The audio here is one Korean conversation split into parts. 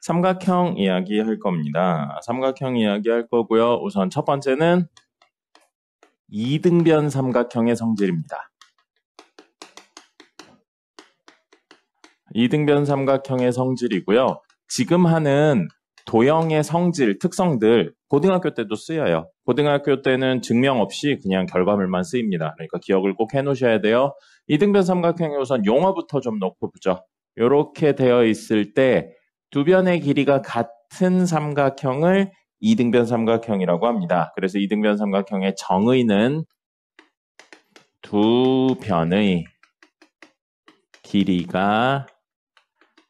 삼각형 이야기 할 겁니다. 삼각형 이야기 할 거고요. 우선 첫 번째는 이등변 삼각형의 성질입니다. 이등변 삼각형의 성질이고요. 지금 하는 도형의 성질, 특성들 고등학교 때도 쓰여요. 고등학교 때는 증명 없이 그냥 결과물만 쓰입니다. 그러니까 기억을 꼭 해놓으셔야 돼요. 이등변 삼각형의 우선 용어부터 좀 놓고 보죠. 이렇게 되어 있을 때 두 변의 길이가 같은 삼각형을 이등변 삼각형이라고 합니다. 그래서 이등변 삼각형의 정의는 두 변의 길이가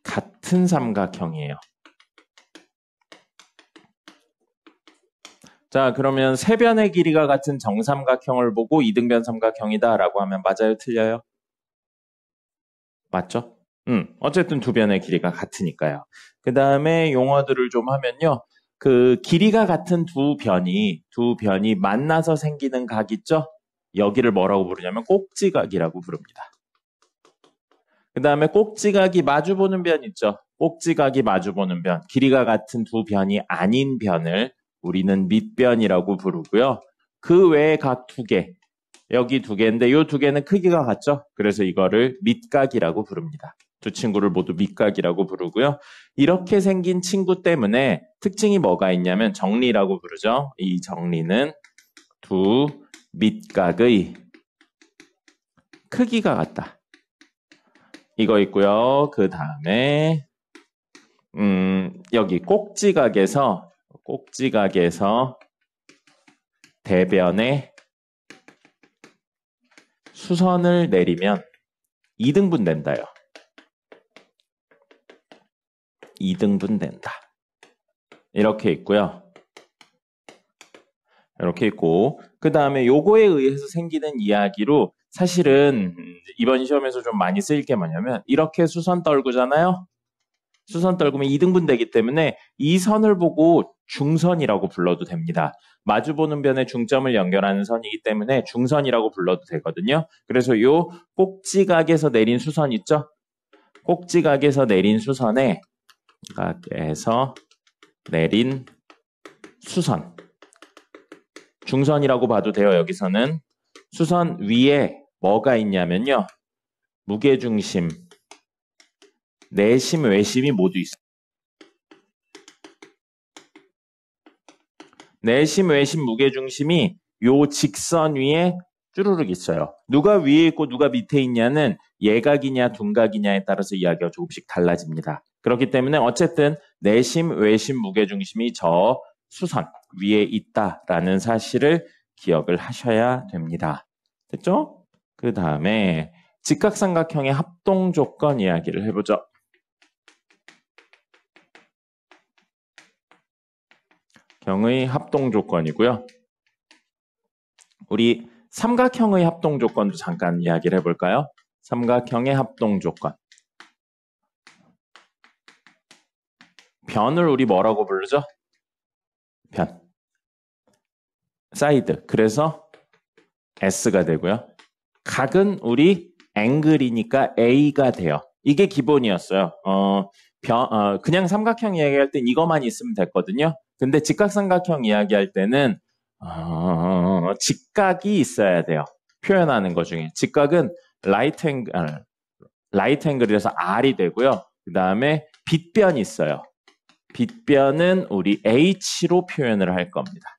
같은 삼각형이에요. 자, 그러면 세 변의 길이가 같은 정삼각형을 보고 이등변 삼각형이다 라고 하면 맞아요? 틀려요? 맞죠? 어쨌든 두 변의 길이가 같으니까요. 그 다음에 용어들을 좀 하면요. 그 길이가 같은 두 변이 만나서 생기는 각 있죠? 여기를 뭐라고 부르냐면 꼭지각이라고 부릅니다. 그 다음에 꼭지각이 마주보는 변 있죠? 꼭지각이 마주보는 변, 길이가 같은 두 변이 아닌 변을 우리는 밑변이라고 부르고요. 그 외에 각 두 개, 여기 두 개인데 이 두 개는 크기가 같죠? 그래서 이거를 밑각이라고 부릅니다. 두 친구를 모두 밑각이라고 부르고요. 이렇게 생긴 친구 때문에 특징이 뭐가 있냐면 정리라고 부르죠. 이 정리는 두 밑각의 크기가 같다. 이거 있고요. 그 다음에 여기 꼭지각에서 대변에 수선을 내리면 2등분 된다요. 2등분 된다. 이렇게 있고요. 이렇게 있고 그 다음에 요거에 의해서 생기는 이야기로 사실은 이번 시험에서 좀 많이 쓰일 게 뭐냐면 이렇게 수선 떨구잖아요. 수선 떨구면 2등분 되기 때문에 이 선을 보고 중선이라고 불러도 됩니다. 마주보는 변에 중점을 연결하는 선이기 때문에 중선이라고 불러도 되거든요. 그래서 요 꼭지각에서 내린 수선 있죠? 꼭지각에서 내린 수선에 각에서 내린 수선 중선이라고 봐도 돼요. 여기서는 수선 위에 뭐가 있냐면요. 무게중심, 내심, 외심이 모두 있어요. 내심, 외심, 무게중심이 요 직선 위에 쭈루룩 있어요. 누가 위에 있고 누가 밑에 있냐는 예각이냐 둔각이냐에 따라서 이야기가 조금씩 달라집니다. 그렇기 때문에 어쨌든 내심, 외심, 무게중심이 저 수선 위에 있다라는 사실을 기억을 하셔야 됩니다. 됐죠? 그 다음에 직각삼각형의 합동조건 이야기를 해보죠. 형의 합동조건이고요. 우리 삼각형의 합동조건도 잠깐 이야기를 해볼까요? 삼각형의 합동조건. 변을 우리 뭐라고 부르죠? 변. 사이드. 그래서 S가 되고요. 각은 우리 앵글이니까 A가 돼요. 이게 기본이었어요. 그냥 삼각형 이야기할 땐 이것만 있으면 됐거든요. 근데 직각삼각형 이야기할 때는 직각이 있어야 돼요. 표현하는 것 중에. 직각은 라이트 앵글이라서 R이 되고요. 그 다음에 빗변이 있어요. 빗변은 우리 H로 표현을 할 겁니다.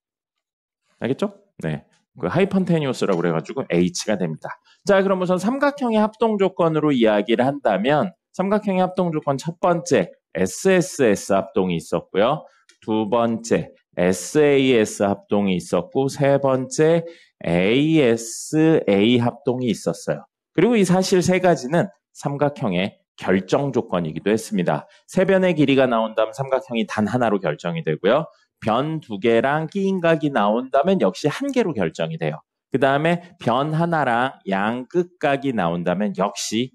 알겠죠? 네. 그 하이펀테니오스라고 그래가지고 H가 됩니다. 자, 그럼 우선 삼각형의 합동조건으로 이야기를 한다면 삼각형의 합동조건 첫 번째 SSS 합동이 있었고요. 두 번째 SAS 합동이 있었고 세 번째 ASA 합동이 있었어요. 그리고 이 사실 세 가지는 삼각형의 결정 조건이기도 했습니다. 세 변의 길이가 나온다면 삼각형이 단 하나로 결정이 되고요. 변 두 개랑 끼인각이 나온다면 역시 한 개로 결정이 돼요. 그 다음에 변 하나랑 양 끝각이 나온다면 역시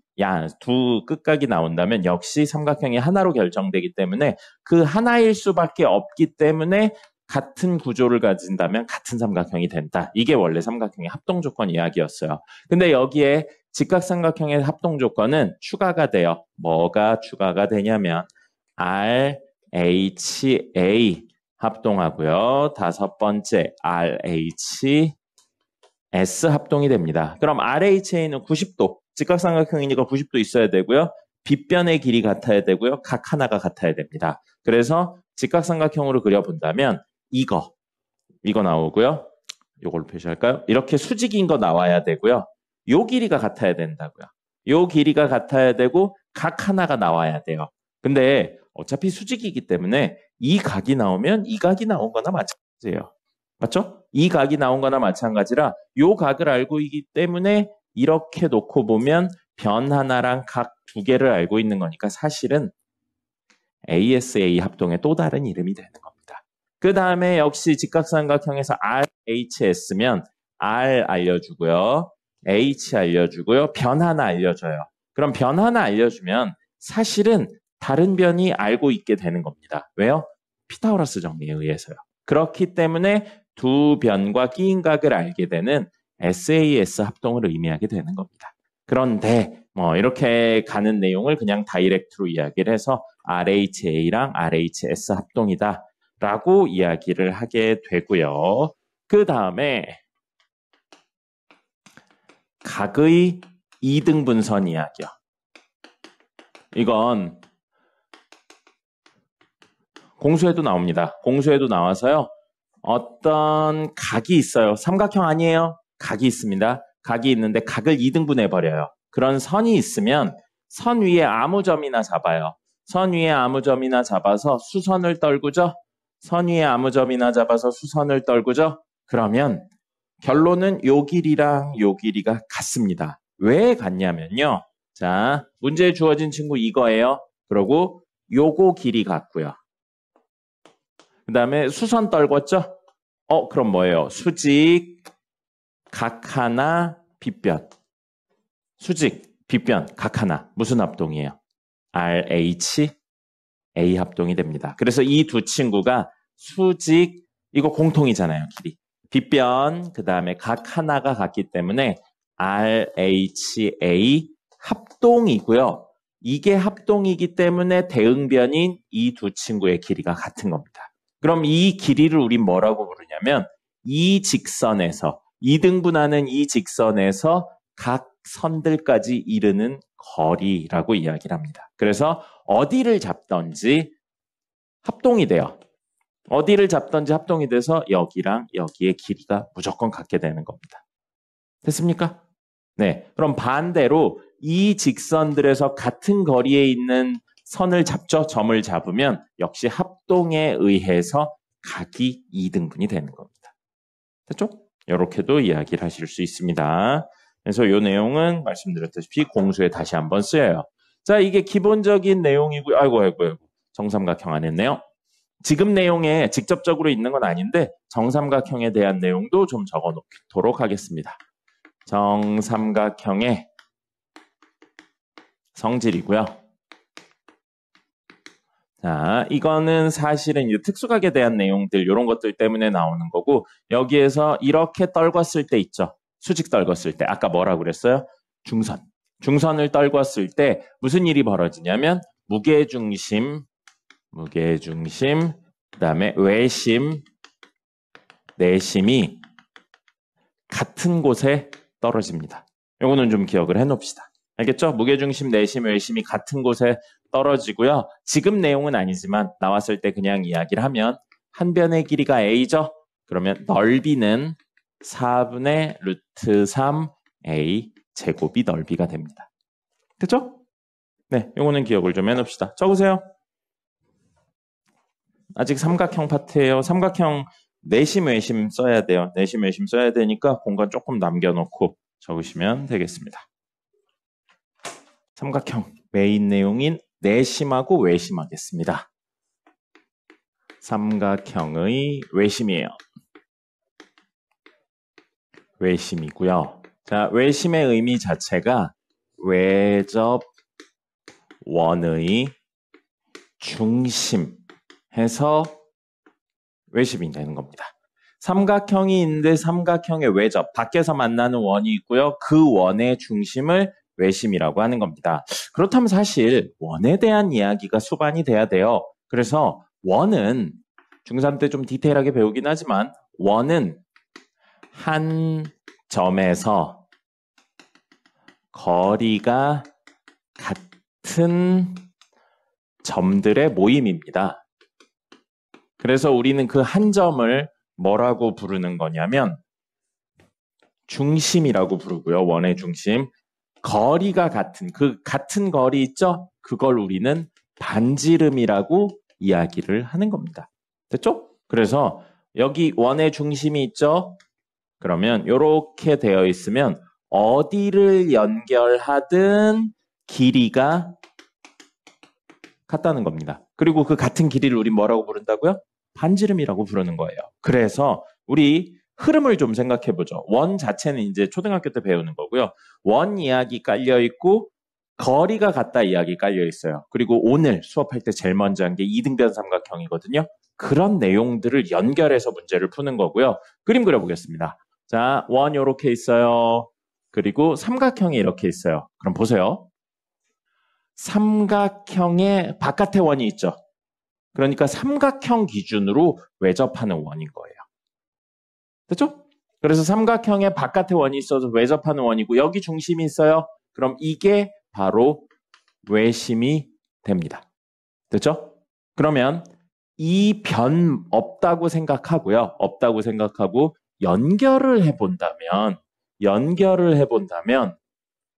두 끝각이 나온다면 역시 삼각형이 하나로 결정되기 때문에 그 하나일 수밖에 없기 때문에 같은 구조를 가진다면 같은 삼각형이 된다. 이게 원래 삼각형의 합동조건 이야기였어요. 근데 여기에 직각삼각형의 합동조건은 추가가 돼요. 뭐가 추가가 되냐면 R, HA 합동하고요. 다섯 번째 RH S 합동이 됩니다. 그럼 RHA는 90도, 직각삼각형이니까 90도 있어야 되고요. 빗변의 길이 같아야 되고요. 각 하나가 같아야 됩니다. 그래서 직각삼각형으로 그려본다면 이거 나오고요. 이걸로 표시할까요? 이렇게 수직인 거 나와야 되고요. 요 길이가 같아야 된다고요. 요 길이가 같아야 되고 각 하나가 나와야 돼요. 근데 어차피 수직이기 때문에 이 각이 나오면 이 각이 나온 거나 마찬가지예요. 맞죠? 이 각이 나온 거나 마찬가지라 요 각을 알고 있기 때문에 이렇게 놓고 보면 변 하나랑 각 두 개를 알고 있는 거니까 사실은 ASA 합동의 또 다른 이름이 되는 겁니다. 그 다음에 역시 직각삼각형에서 RHS면 R 알려주고요. H 알려주고요. 변 하나 알려줘요. 그럼 변 하나 알려주면 사실은 다른 변이 알고 있게 되는 겁니다. 왜요? 피타고라스 정리에 의해서요. 그렇기 때문에 두 변과 끼인 각을 알게 되는 SAS 합동을 의미하게 되는 겁니다. 그런데 이렇게 가는 내용을 그냥 다이렉트로 이야기를 해서 RHA랑 RHS 합동이다 라고 이야기를 하게 되고요. 그 다음에 각의 이등분선 이야기요. 이건 공수에도 나옵니다. 공수에도 나와서요. 어떤 각이 있어요. 삼각형 아니에요. 각이 있습니다. 각이 있는데 각을 2등분해 버려요. 그런 선이 있으면 선 위에 아무 점이나 잡아요. 선 위에 아무 점이나 잡아서 수선을 떨구죠. 선 위에 아무 점이나 잡아서 수선을 떨구죠. 그러면 결론은 요 길이랑 요 길이가 같습니다. 왜 같냐면요. 자, 문제에 주어진 친구 이거예요. 그리고 요거 길이 같고요. 그 다음에 수선 떨궜죠? 그럼 뭐예요? 수직, 각 하나, 빗변. 수직, 빗변, 각 하나. 무슨 합동이에요? RH, A 합동이 됩니다. 그래서 이 두 친구가 수직, 이거 공통이잖아요, 길이. 빗변, 그 다음에 각 하나가 같기 때문에 RHA 합동이고요. 이게 합동이기 때문에 대응변인 이 두 친구의 길이가 같은 겁니다. 그럼 이 길이를 우린 뭐라고 부르냐면 이 직선에서, 2등분하는 이 직선에서 각 선들까지 이르는 거리라고 이야기를 합니다. 그래서 어디를 잡든지 합동이 돼요. 어디를 잡든지 합동이 돼서 여기랑 여기의 길이가 무조건 같게 되는 겁니다. 됐습니까? 네. 그럼 반대로 이 직선들에서 같은 거리에 있는 선을 잡죠. 점을 잡으면 역시 합동에 의해서 각이 2등분이 되는 겁니다. 됐죠? 이렇게도 이야기를 하실 수 있습니다. 그래서 이 내용은 말씀드렸다시피 공수에 다시 한번 쓰여요. 자, 이게 기본적인 내용이고요. 아이고. 정삼각형 안 했네요. 지금 내용에 직접적으로 있는 건 아닌데 정삼각형에 대한 내용도 좀 적어 놓도록 하겠습니다. 정삼각형의 성질이고요. 자, 이거는 사실은 이 특수각에 대한 내용들 이런 것들 때문에 나오는 거고 여기에서 이렇게 떨궜을 때 있죠. 수직 떨궜을 때 아까 뭐라고 그랬어요? 중선을 떨궜을 때 무슨 일이 벌어지냐면 무게중심 그 다음에 외심 내심이 같은 곳에 떨어집니다. 이거는 좀 기억을 해놓읍시다. 알겠죠? 무게중심, 내심, 외심이 같은 곳에 떨어지고요. 지금 내용은 아니지만 나왔을 때 그냥 이야기를 하면 한 변의 길이가 A죠? 그러면 넓이는 4분의 루트 3A 제곱이 넓이가 됩니다. 됐죠? 네, 이거는 기억을 좀 해놓읍시다. 적으세요. 아직 삼각형 파트예요. 삼각형 내심, 외심 써야 돼요. 내심, 외심 써야 되니까 공간 조금 남겨놓고 적으시면 되겠습니다. 삼각형 메인 내용인 내심하고 외심 하겠습니다. 삼각형의 외심이에요. 외심이고요. 자, 외심의 의미 자체가 외접 원의 중심 해서 외심이 되는 겁니다. 삼각형이 있는데 삼각형의 외접, 밖에서 만나는 원이 있고요. 그 원의 중심을 외심이라고 하는 겁니다. 그렇다면 사실 원에 대한 이야기가 수반이 돼야 돼요. 그래서 원은 중3 때 좀 디테일하게 배우긴 하지만 원은 한 점에서 거리가 같은 점들의 모임입니다. 그래서 우리는 그 한 점을 뭐라고 부르는 거냐면 중심이라고 부르고요. 원의 중심. 거리가 같은, 그 같은 거리 있죠? 그걸 우리는 반지름이라고 이야기를 하는 겁니다. 됐죠? 그래서 여기 원의 중심이 있죠? 그러면 이렇게 되어 있으면 어디를 연결하든 길이가 같다는 겁니다. 그리고 그 같은 길이를 우리 뭐라고 부른다고요? 반지름이라고 부르는 거예요. 그래서 우리 흐름을 좀 생각해 보죠. 원 자체는 이제 초등학교 때 배우는 거고요. 원 이야기 깔려 있고 거리가 같다 이야기 깔려 있어요. 그리고 오늘 수업할 때 제일 먼저 한 게 이등변 삼각형이거든요. 그런 내용들을 연결해서 문제를 푸는 거고요. 그림 그려보겠습니다. 자, 원 이렇게 있어요. 그리고 삼각형이 이렇게 있어요. 그럼 보세요. 삼각형의 바깥에 원이 있죠. 그러니까 삼각형 기준으로 외접하는 원인 거예요. 됐죠? 그래서 삼각형의 바깥에 원이 있어서 외접하는 원이고 여기 중심이 있어요. 그럼 이게 바로 외심이 됩니다. 됐죠? 그러면 이 변 없다고 생각하고요. 없다고 생각하고 연결을 해본다면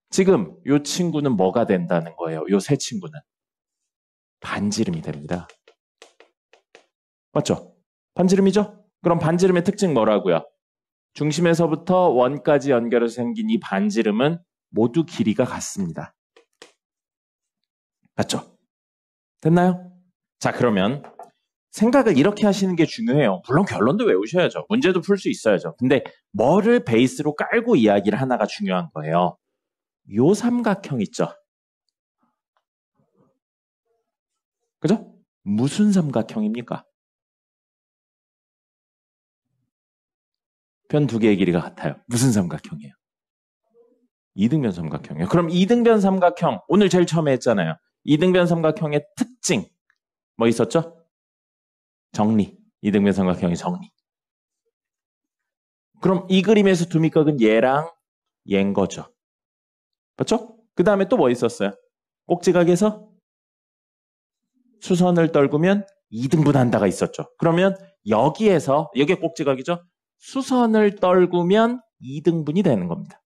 지금 이 친구는 뭐가 된다는 거예요? 이 세 친구는 반지름이 됩니다. 맞죠? 반지름이죠? 그럼 반지름의 특징 뭐라고요? 중심에서부터 원까지 연결해서 생긴 이 반지름은 모두 길이가 같습니다. 맞죠? 됐나요? 자, 그러면 생각을 이렇게 하시는 게 중요해요. 물론 결론도 외우셔야죠. 문제도 풀 수 있어야죠. 근데 뭐를 베이스로 깔고 이야기를 하나가 중요한 거예요. 요 삼각형 있죠? 그죠? 무슨 삼각형입니까? 편 두 개의 길이가 같아요. 무슨 삼각형이에요? 이등변 삼각형이에요. 그럼 이등변 삼각형, 오늘 제일 처음에 했잖아요. 이등변 삼각형의 특징, 뭐 있었죠? 정리. 이등변 삼각형의 정리. 그럼 이 그림에서 두 밑각은 얘랑 얘인 거죠. 맞죠? 그 다음에 또 뭐 있었어요? 꼭지각에서 수선을 떨구면 2등분한다가 있었죠. 그러면 여기에서, 여기 꼭지각이죠? 수선을 떨구면 2등분이 되는 겁니다.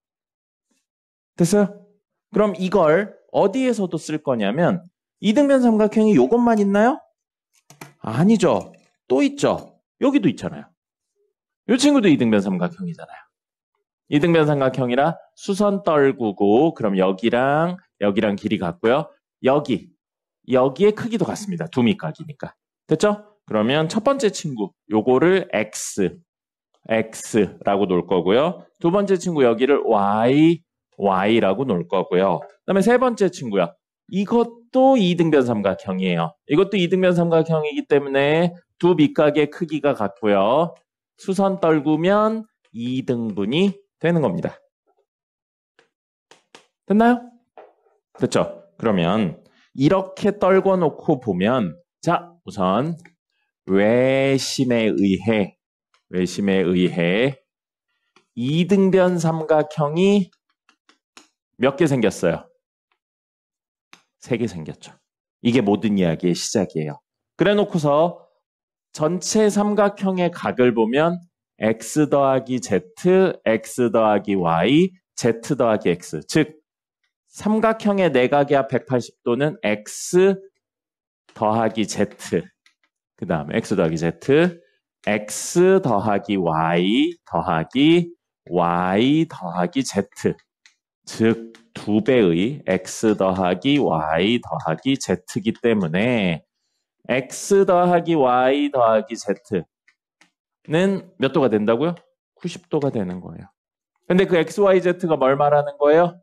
됐어요? 그럼 이걸 어디에서도 쓸 거냐면 이등변 삼각형이 이것만 있나요? 아니죠. 또 있죠. 여기도 있잖아요. 이 친구도 이등변 삼각형이잖아요. 이등변 삼각형이라 수선 떨구고 그럼 여기랑 길이 같고요. 여기의 크기도 같습니다. 두 밑각이니까. 됐죠? 그러면 첫 번째 친구 요거를 X라고 놓을 거고요. 두 번째 친구 여기를 Y라고 놓을 거고요. 그 다음에 세 번째 친구요. 이것도 이등변 삼각형이에요. 이것도 이등변 삼각형이기 때문에 두 밑각의 크기가 같고요. 수선 떨구면 2등분이 되는 겁니다. 됐나요? 됐죠? 그러면 이렇게 떨궈 놓고 보면 자, 우선 외심에 의해 이등변 삼각형이 몇 개 생겼어요? 3개 생겼죠. 이게 모든 이야기의 시작이에요. 그래 놓고서 전체 삼각형의 각을 보면 x 더하기 z, x 더하기 y, z 더하기 x. 즉 삼각형의 내각의 180도는 x 더하기 z. 그 다음에 x 더하기 z, x 더하기 y 더하기 y 더하기 z. 즉 2배의 x 더하기 y 더하기 z이기 때문에 x 더하기 y 더하기 z는 몇 도가 된다고요? 90도가 되는 거예요. 근데 그 x, y, z가 뭘 말하는 거예요?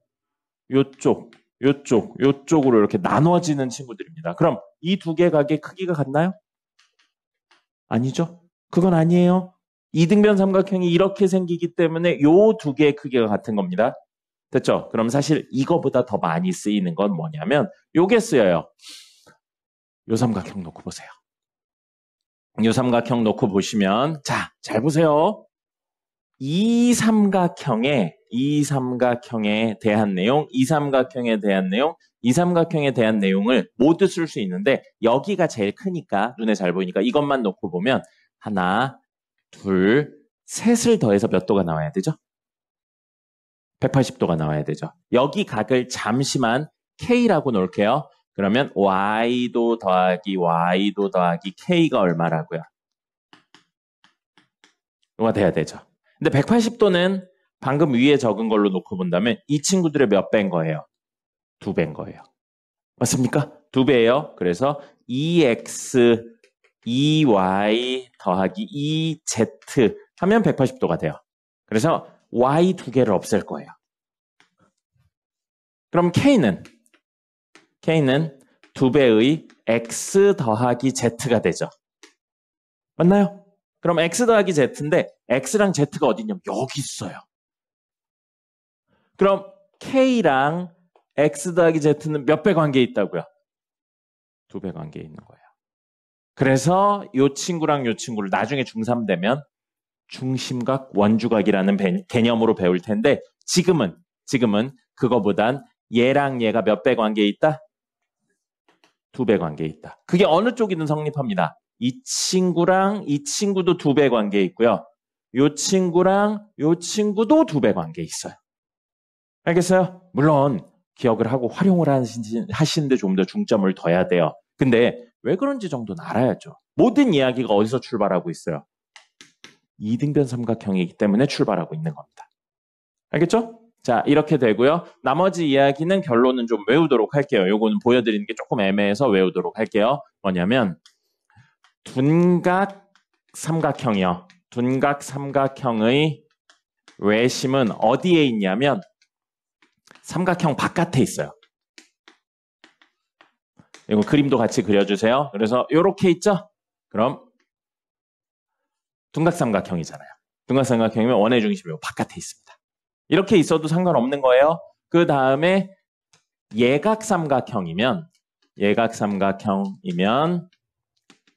요쪽으로 이렇게 나눠지는 친구들입니다. 그럼 이 두 개 각의 크기가 같나요? 아니죠. 그건 아니에요. 이등변 삼각형이 이렇게 생기기 때문에 요 두 개의 크기가 같은 겁니다. 됐죠? 그럼 사실 이거보다 더 많이 쓰이는 건 뭐냐면 요게 쓰여요. 요 삼각형 놓고 보세요. 요 삼각형 놓고 보시면, 자, 잘 보세요. 이 삼각형에 대한 내용, 이 삼각형에 대한 내용을 모두 쓸 수 있는데 여기가 제일 크니까 눈에 잘 보이니까 이것만 놓고 보면 하나, 둘, 셋을 더해서 몇 도가 나와야 되죠? 180도가 나와야 되죠. 여기 각을 잠시만 K라고 놓을게요. 그러면 Y도 더하기 K가 얼마라고요? 이거가 돼야 되죠. 근데 180도는 방금 위에 적은 걸로 놓고 본다면 이 친구들의 몇 배인 거예요? 2배인 거예요. 맞습니까? 2배예요. 그래서 2x, 2y 더하기 2z 하면 180도가 돼요. 그래서 y 2개를 없앨 거예요. 그럼 K는 2배의 x 더하기 z가 되죠. 맞나요? 그럼 x 더하기 z인데 x랑 z가 어디냐면 여기 있어요. 그럼 K랑 x 더하기 z는 몇 배 관계에 있다고요? 2배 관계에 있는 거예요. 그래서 이 친구랑 이 친구를 나중에 중3 되면 중심각, 원주각이라는 개념으로 배울 텐데 지금은 그거보단 얘랑 얘가 몇 배 관계에 있다? 2배 관계에 있다. 그게 어느 쪽이든 성립합니다. 이 친구랑 이 친구도 2배 관계에 있고요. 이 친구랑 이 친구도 2배 관계에 있어요. 알겠어요? 물론 기억을 하고 활용을 하시는데 좀 더 중점을 둬야 돼요. 근데 왜 그런지 정도는 알아야죠. 모든 이야기가 어디서 출발하고 있어요? 이등변 삼각형이기 때문에 출발하고 있는 겁니다. 알겠죠? 자, 이렇게 되고요. 나머지 이야기는 결론은 좀 외우도록 할게요. 요거는 보여드리는 게 조금 애매해서 외우도록 할게요. 뭐냐면 둔각 삼각형이요. 둔각 삼각형의 외심은 어디에 있냐면 삼각형 바깥에 있어요. 이거 그림도 같이 그려주세요. 그래서 이렇게 있죠? 그럼 둔각삼각형이잖아요. 둔각삼각형이면 원의 중심이 바깥에 있습니다. 이렇게 있어도 상관없는 거예요. 그 다음에 예각삼각형이면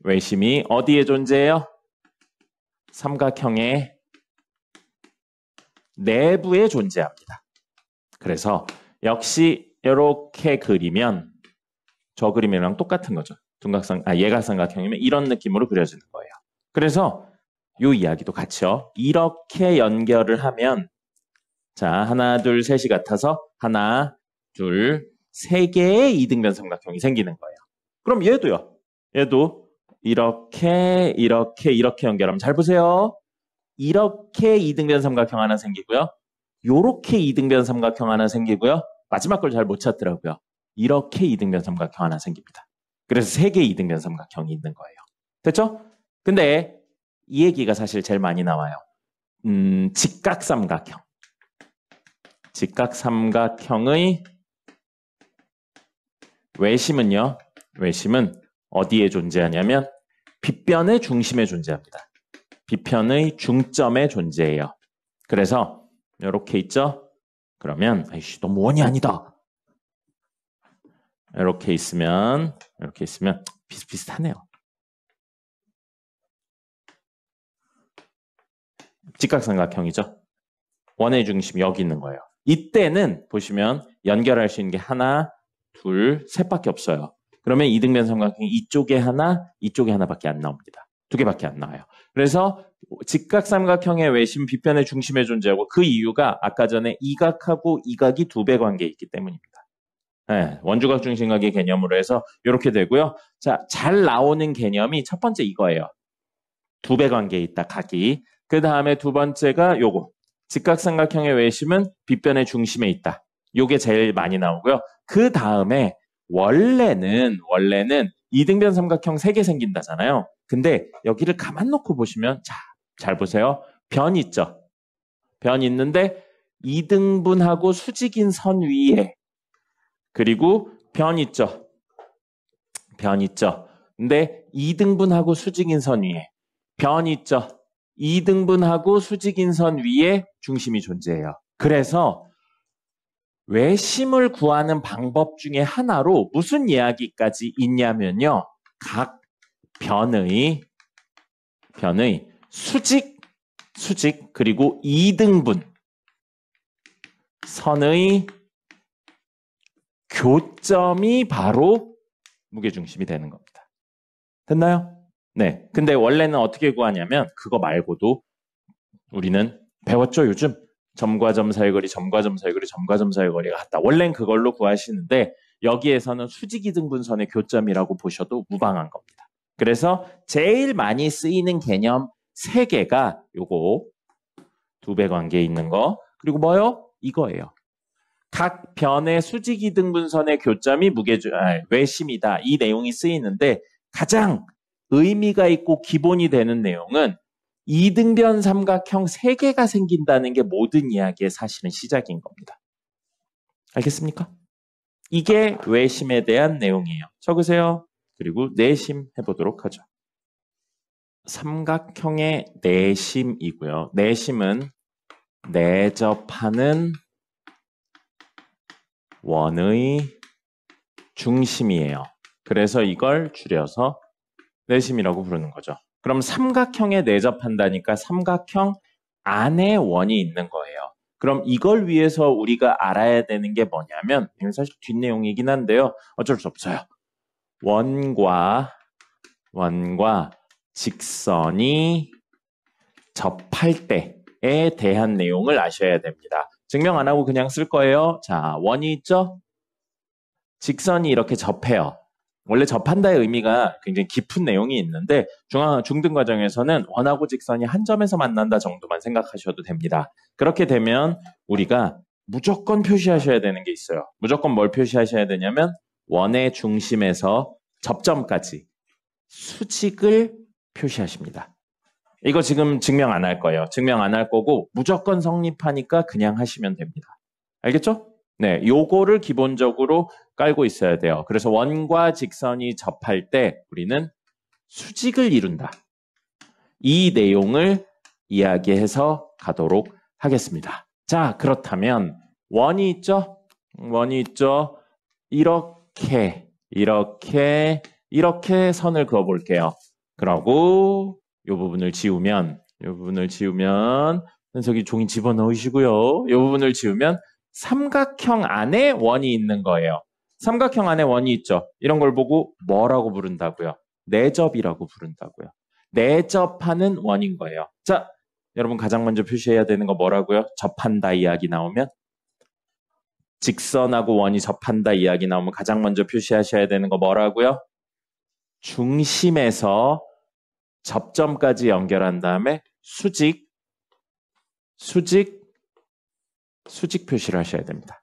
외심이 어디에 존재해요? 삼각형의 내부에 존재합니다. 그래서 역시 이렇게 그리면 저 그림이랑 똑같은 거죠. 예각삼각형이면 이런 느낌으로 그려지는 거예요. 그래서 이 이야기도 같이요. 이렇게 연결을 하면 자, 하나, 둘, 셋이 같아서 하나, 둘, 세 개의 이등변 삼각형이 생기는 거예요. 그럼 얘도요. 얘도 이렇게 연결하면 잘 보세요. 이렇게 이등변 삼각형 하나 생기고요. 요렇게 이등변 삼각형 하나 생기고요. 마지막 걸 잘 못 찾더라고요. 이렇게 이등변 삼각형 하나 생깁니다. 그래서 세 개의 이등변 삼각형이 있는 거예요. 됐죠? 근데 이 얘기가 사실 제일 많이 나와요. 직각삼각형. 직각삼각형의 외심은요. 외심은 어디에 존재하냐면 빗변의 중심에 존재합니다. 빗변의 중점에 존재해요. 그래서 이렇게 있죠? 그러면 아이씨 너무 원이 아니다. 이렇게 있으면 비슷비슷하네요. 직각삼각형이죠. 원의 중심이 여기 있는 거예요. 이때는 보시면 연결할 수 있는 게 하나, 둘, 셋밖에 없어요. 그러면 이등변 삼각형이 이쪽에 하나밖에 안 나옵니다. 2개밖에 안 나와요. 그래서 직각삼각형의 외심 빗변의 중심에 존재하고 그 이유가 아까 전에 이각하고 이각이 2배 관계에 있기 때문입니다. 네, 원주각 중심각의 개념으로 해서 이렇게 되고요. 자, 잘 나오는 개념이 첫 번째 이거예요. 2배 관계에 있다, 각이. 그 다음에 두 번째가 요거. 직각삼각형의 외심은 빗변의 중심에 있다. 요게 제일 많이 나오고요. 그 다음에 원래는 이등변 삼각형 3개 생긴다잖아요. 근데 여기를 가만 놓고 보시면 자, 잘 보세요. 변 있죠? 변 있는데 이등분하고 수직인 선 위에 그리고 변 있죠? 변 있죠? 근데 이등분하고 수직인 선 위에 변 있죠? 이등분하고 수직인 선 위에 중심이 존재해요. 그래서 외심을 구하는 방법 중에 하나로 무슨 이야기까지 있냐면요. 각 변의 수직 그리고 이등분 선의 교점이 바로 무게중심이 되는 겁니다. 됐나요? 네. 근데 원래는 어떻게 구하냐면 그거 말고도 우리는 배웠죠, 요즘? 점과 점 사이의 거리, 점과 점 사이의 거리, 점과 점 사이의 거리가 같다. 원래는 그걸로 구하시는데 여기에서는 수직이등분선의 교점이라고 보셔도 무방한 겁니다. 그래서 제일 많이 쓰이는 개념 3개가 요거 두 배 관계에 있는 거 그리고 뭐요? 이거예요. 각 변의 수직이등분선의 교점이 외심이다. 이 내용이 쓰이는데 가장 의미가 있고 기본이 되는 내용은 이등변 삼각형 3개가 생긴다는 게 모든 이야기의 사실은 시작인 겁니다. 알겠습니까? 이게 외심에 대한 내용이에요. 적으세요. 그리고 내심 해보도록 하죠. 삼각형의 내심이고요. 내심은 내접하는 원의 중심이에요. 그래서 이걸 줄여서 내심이라고 부르는 거죠. 그럼 삼각형에 내접한다니까 삼각형 안에 원이 있는 거예요. 그럼 이걸 위해서 우리가 알아야 되는 게 뭐냐면 이건 사실 뒷내용이긴 한데요. 어쩔 수 없어요. 원과 직선이 접할 때에 대한 내용을 아셔야 됩니다. 증명 안 하고 그냥 쓸 거예요. 자, 원이 있죠? 직선이 이렇게 접해요. 원래 접한다의 의미가 굉장히 깊은 내용이 있는데 중등 과정에서는 원하고 직선이 한 점에서 만난다 정도만 생각하셔도 됩니다. 그렇게 되면 우리가 무조건 표시하셔야 되는 게 있어요. 무조건 뭘 표시하셔야 되냐면 원의 중심에서 접점까지 수직을 표시하십니다. 이거 지금 증명 안 할 거예요. 증명 안 할 거고 무조건 성립하니까 그냥 하시면 됩니다. 알겠죠? 네, 요거를 기본적으로 깔고 있어야 돼요. 그래서 원과 직선이 접할 때 우리는 수직을 이룬다. 이 내용을 이야기해서 가도록 하겠습니다. 자, 그렇다면 원이 있죠? 원이 있죠? 이렇게 선을 그어 볼게요. 그러고 요 부분을 지우면 현석이 종이 집어넣으시고요. 요 부분을 지우면 삼각형 안에 원이 있는 거예요. 삼각형 안에 원이 있죠. 이런 걸 보고 뭐라고 부른다고요? 내접이라고 부른다고요. 내접하는 원인 거예요. 자, 여러분 가장 먼저 표시해야 되는 거 뭐라고요? 접한다 이야기 나오면 직선하고 원이 접한다 이야기 나오면 가장 먼저 표시하셔야 되는 거 뭐라고요? 중심에서 접점까지 연결한 다음에 수직 표시를 하셔야 됩니다.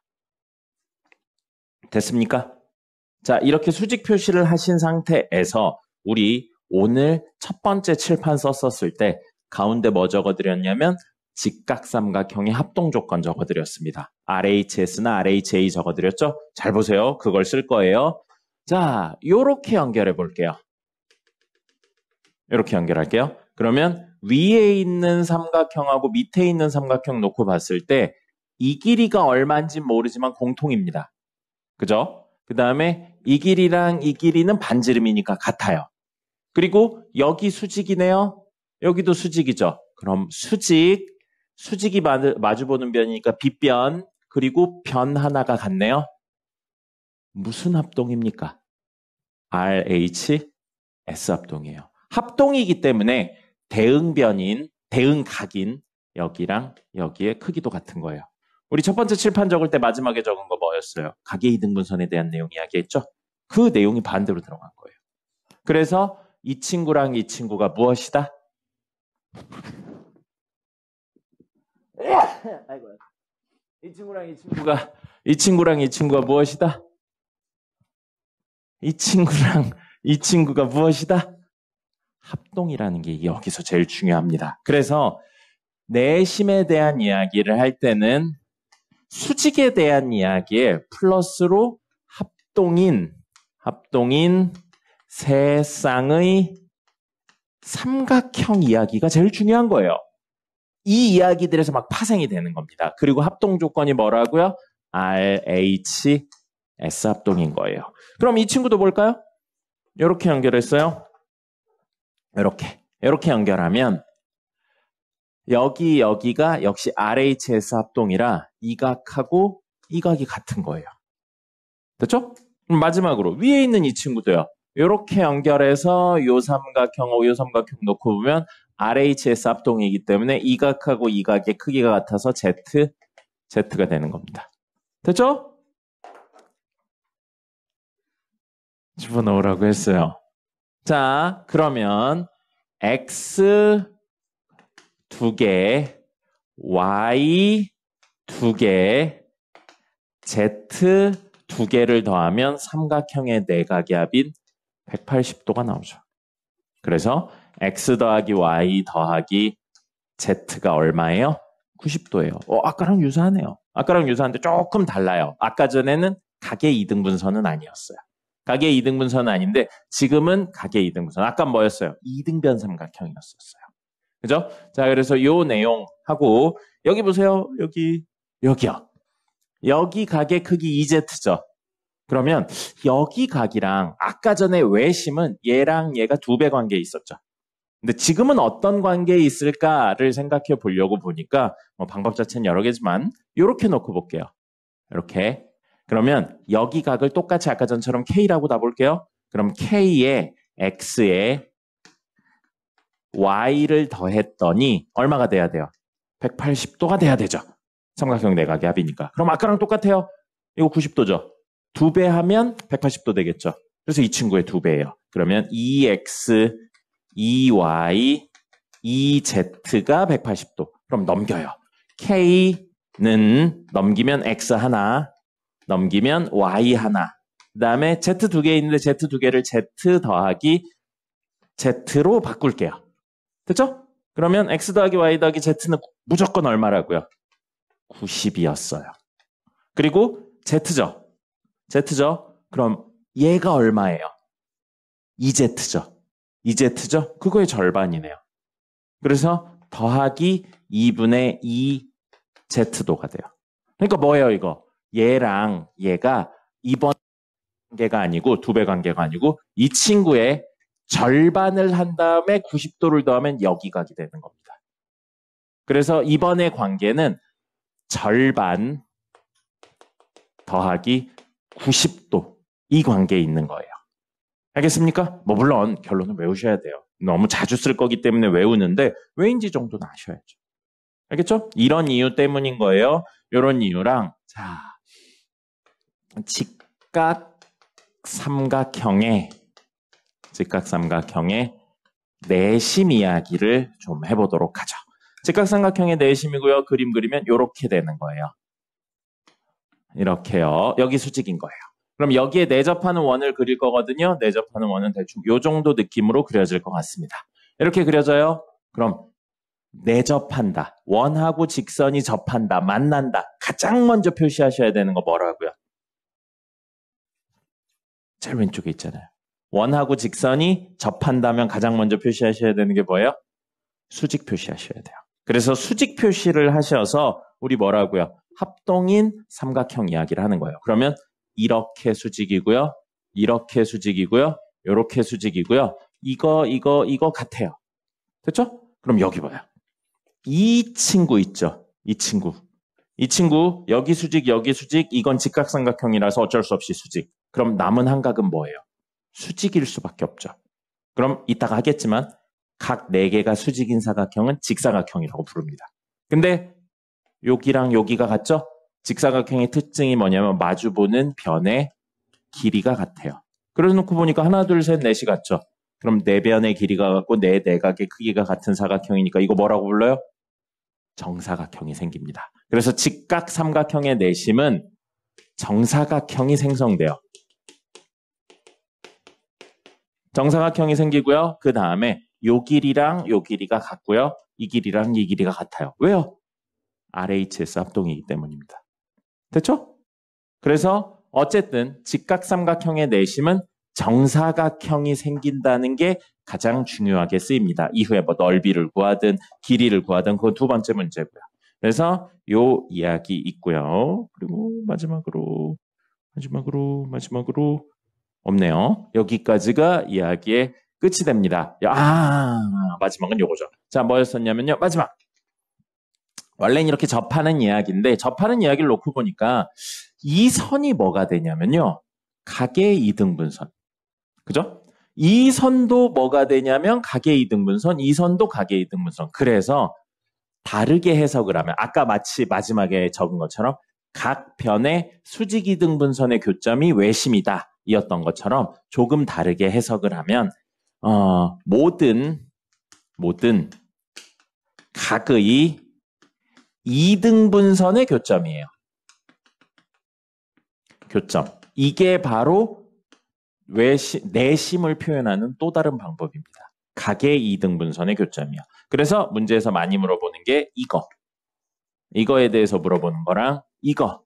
됐습니까? 자, 이렇게 수직 표시를 하신 상태에서 우리 오늘 첫 번째 칠판 썼었을 때 가운데 뭐 적어드렸냐면 직각삼각형의 합동조건 적어드렸습니다. RHS나 RHA 적어드렸죠? 잘 보세요. 그걸 쓸 거예요. 자, 요렇게 연결해 볼게요. 이렇게 연결할게요. 그러면 위에 있는 삼각형하고 밑에 있는 삼각형 놓고 봤을 때 이 길이가 얼마인지 모르지만 공통입니다. 그죠? 그 다음에 이 길이랑 이 길이는 반지름이니까 같아요. 그리고 여기 수직이네요. 여기도 수직이죠. 그럼 수직이 마주보는 변이니까 빗변, 그리고 변 하나가 같네요. 무슨 합동입니까? RHS 합동이에요. 합동이기 때문에 대응각인 여기랑 여기의 크기도 같은 거예요. 우리 첫 번째 칠판 적을 때 마지막에 적은 거 뭐였어요? 각의 이등분선에 대한 내용 이야기했죠? 그 내용이 반대로 들어간 거예요. 그래서 이 친구랑 이 친구가 무엇이다? 이 친구랑 이 친구가 무엇이다? 이 친구가 무엇이다? 합동이라는 게 여기서 제일 중요합니다. 그래서 내심에 대한 이야기를 할 때는 수직에 대한 이야기에 플러스로 합동인 세 쌍의 삼각형 이야기가 제일 중요한 거예요. 이 이야기들에서 막 파생이 되는 겁니다. 그리고 합동 조건이 뭐라고요? RHS 합동인 거예요. 그럼 이 친구도 볼까요? 이렇게 연결했어요. 이렇게 연결하면 여기가 역시 RHS 합동이라 이 각하고 이 각이 같은 거예요. 됐죠? 마지막으로 위에 있는 이 친구도요. 이렇게 연결해서 요 삼각형하고 요 삼각형 놓고 보면 RHS 합동이기 때문에 이 각하고 이 각의 크기가 같아서 Z가 되는 겁니다. 됐죠? 집어넣으라고 했어요. 자, 그러면 X 2개, Y 2개, Z 2개를 더하면 삼각형의 내각의 합인 180도가 나오죠. 그래서 X 더하기 Y 더하기 Z가 얼마예요? 90도예요. 아까랑 유사하네요. 아까랑 유사한데 조금 달라요. 아까 전에는 각의 이등분선은 아니었어요. 각의 이등분선은 아닌데 지금은 각의 이등분선. 아까 뭐였어요? 이등변 삼각형이었었어요. 그죠? 자, 그래서 요 내용하고 여기 보세요. 여기요. 여기 각의 크기 2Z죠. 그러면 여기 각이랑 아까 전에 외심은 얘랑 얘가 2배 관계에 있었죠. 근데 지금은 어떤 관계에 있을까를 생각해 보려고 보니까 방법 자체는 여러 개지만 이렇게 놓고 볼게요. 이렇게. 그러면 여기 각을 똑같이 아까 전처럼 K라고 다 볼게요. 그럼 K에 X에 Y를 더했더니 얼마가 돼야 돼요? 180도가 돼야 되죠. 삼각형 내각의 합이니까. 그럼 아까랑 똑같아요. 이거 90도죠. 2배 하면 180도 되겠죠. 그래서 이 친구의 2배예요. 그러면 2x, 2y, 2z가 180도. 그럼 넘겨요. k는 넘기면 x 하나, 넘기면 y 하나. 그 다음에 z 2개 있는데 z 2개를 z 더하기 z로 바꿀게요. 됐죠? 그러면 x 더하기 y 더하기 z는 무조건 얼마라고요? 90이었어요. 그리고 z죠. 그럼 얘가 얼마예요? 2z죠. 2z죠? 그거의 절반이네요. 그래서 더하기 2분의 2z도가 돼요. 그러니까 뭐예요 이거? 얘랑 얘가 이번 관계가 아니고 2배 관계가 아니고 이 친구의 절반을 한 다음에 90도를 더하면 여기 각이 되는 겁니다. 그래서 이번의 관계는 절반 더하기 90도 이 관계에 있는 거예요. 알겠습니까? 물론 결론은 외우셔야 돼요. 너무 자주 쓸 거기 때문에 외우는데 왜인지 정도는 아셔야죠. 알겠죠? 이런 이유 때문인 거예요. 이런 이유랑 자 직각 삼각형의 내심 이야기를 좀 해보도록 하죠. 직각 삼각형의 내심이고요. 그림 그리면 이렇게 되는 거예요. 이렇게요. 여기 수직인 거예요. 그럼 여기에 내접하는 원을 그릴 거거든요. 내접하는 원은 대충 이 정도 느낌으로 그려질 것 같습니다. 이렇게 그려져요. 그럼 내접한다. 원하고 직선이 접한다. 만난다. 가장 먼저 표시하셔야 되는 거 뭐라고요? 제일 왼쪽에 있잖아요. 원하고 직선이 접한다면 가장 먼저 표시하셔야 되는 게 뭐예요? 수직 표시하셔야 돼요. 그래서 수직 표시를 하셔서 우리 뭐라고요? 합동인 삼각형 이야기를 하는 거예요. 그러면 이렇게 수직이고요. 이렇게 수직이고요. 이렇게 수직이고요. 이거 같아요. 됐죠? 그럼 여기 봐요. 이 친구 있죠? 이 친구 여기 수직 이건 직각삼각형이라서 어쩔 수 없이 수직. 그럼 남은 한 각은 뭐예요? 수직일 수밖에 없죠. 그럼 이따가 하겠지만 각 4개가 수직인 사각형은 직사각형이라고 부릅니다. 근데 여기랑 여기가 같죠? 직사각형의 특징이 뭐냐면 마주보는 변의 길이가 같아요. 그래서 놓고 보니까 하나, 둘, 셋, 넷이 같죠? 그럼 4변의 길이가 같고 4 내각의 크기가 같은 사각형이니까 이거 뭐라고 불러요? 정사각형이 생깁니다. 그래서 직각 삼각형의 내심은 정사각형이 생성돼요. 정사각형이 생기고요. 그 다음에 요 길이랑 요 길이가 같고요. 이 길이랑 이 길이가 같아요. 왜요? RHS 합동이기 때문입니다. 됐죠? 그래서 어쨌든 직각삼각형의 내심은 정사각형이 생긴다는 게 가장 중요하게 쓰입니다. 이후에 뭐 넓이를 구하든 길이를 구하든 그건 2번째 문제고요. 그래서 요 이야기 있고요. 그리고 마지막으로 없네요. 여기까지가 이야기의 끝이 됩니다. 마지막은 요거죠. 자, 뭐였었냐면요. 마지막. 원래는 이렇게 접하는 이야기인데 접하는 이야기를 놓고 보니까 이 선이 뭐가 되냐면요. 가계 이등분선. 그죠? 이 선도 뭐가 되냐면 가계 이등분선, 이 선도 가계 이등분선. 그래서 다르게 해석을 하면 아까 마치 마지막에 적은 것처럼 각 변의 수직 이등분선의 교점이 외심이다 이었던 것처럼 조금 다르게 해석을 하면 모든 각의 이등분선의 교점이에요. 교점. 이게 바로 내심을 표현하는 또 다른 방법입니다. 각의 이등분선의 교점이요. 그래서 문제에서 많이 물어보는 게 이거. 이거에 대해서 물어보는 거랑 이거.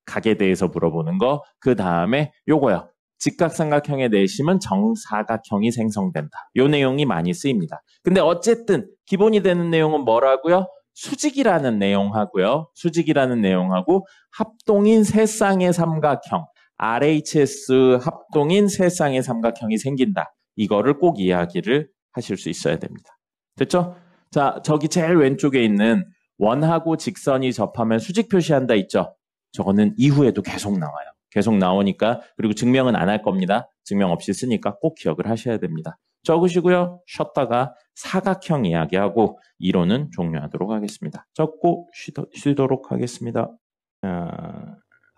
각에 대해서 물어보는 거. 그 다음에 요거요. 직각삼각형의 내심은 정사각형이 생성된다. 요 내용이 많이 쓰입니다. 근데 어쨌든 기본이 되는 내용은 뭐라고요? 수직이라는 내용하고요. 수직이라는 내용하고 합동인 세 쌍의 삼각형. RHS 합동인 세 쌍의 삼각형이 생긴다. 이거를 꼭 이야기를 하실 수 있어야 됩니다. 됐죠? 자, 저기 제일 왼쪽에 있는 원하고 직선이 접하면 수직 표시한다 있죠? 저거는 이후에도 계속 나와요. 계속 나오니까 그리고 증명은 안 할 겁니다. 증명 없이 쓰니까 꼭 기억을 하셔야 됩니다. 적으시고요. 쉬었다가 사각형 이야기하고 이론은 종료하도록 하겠습니다. 적고 쉬도록 하겠습니다.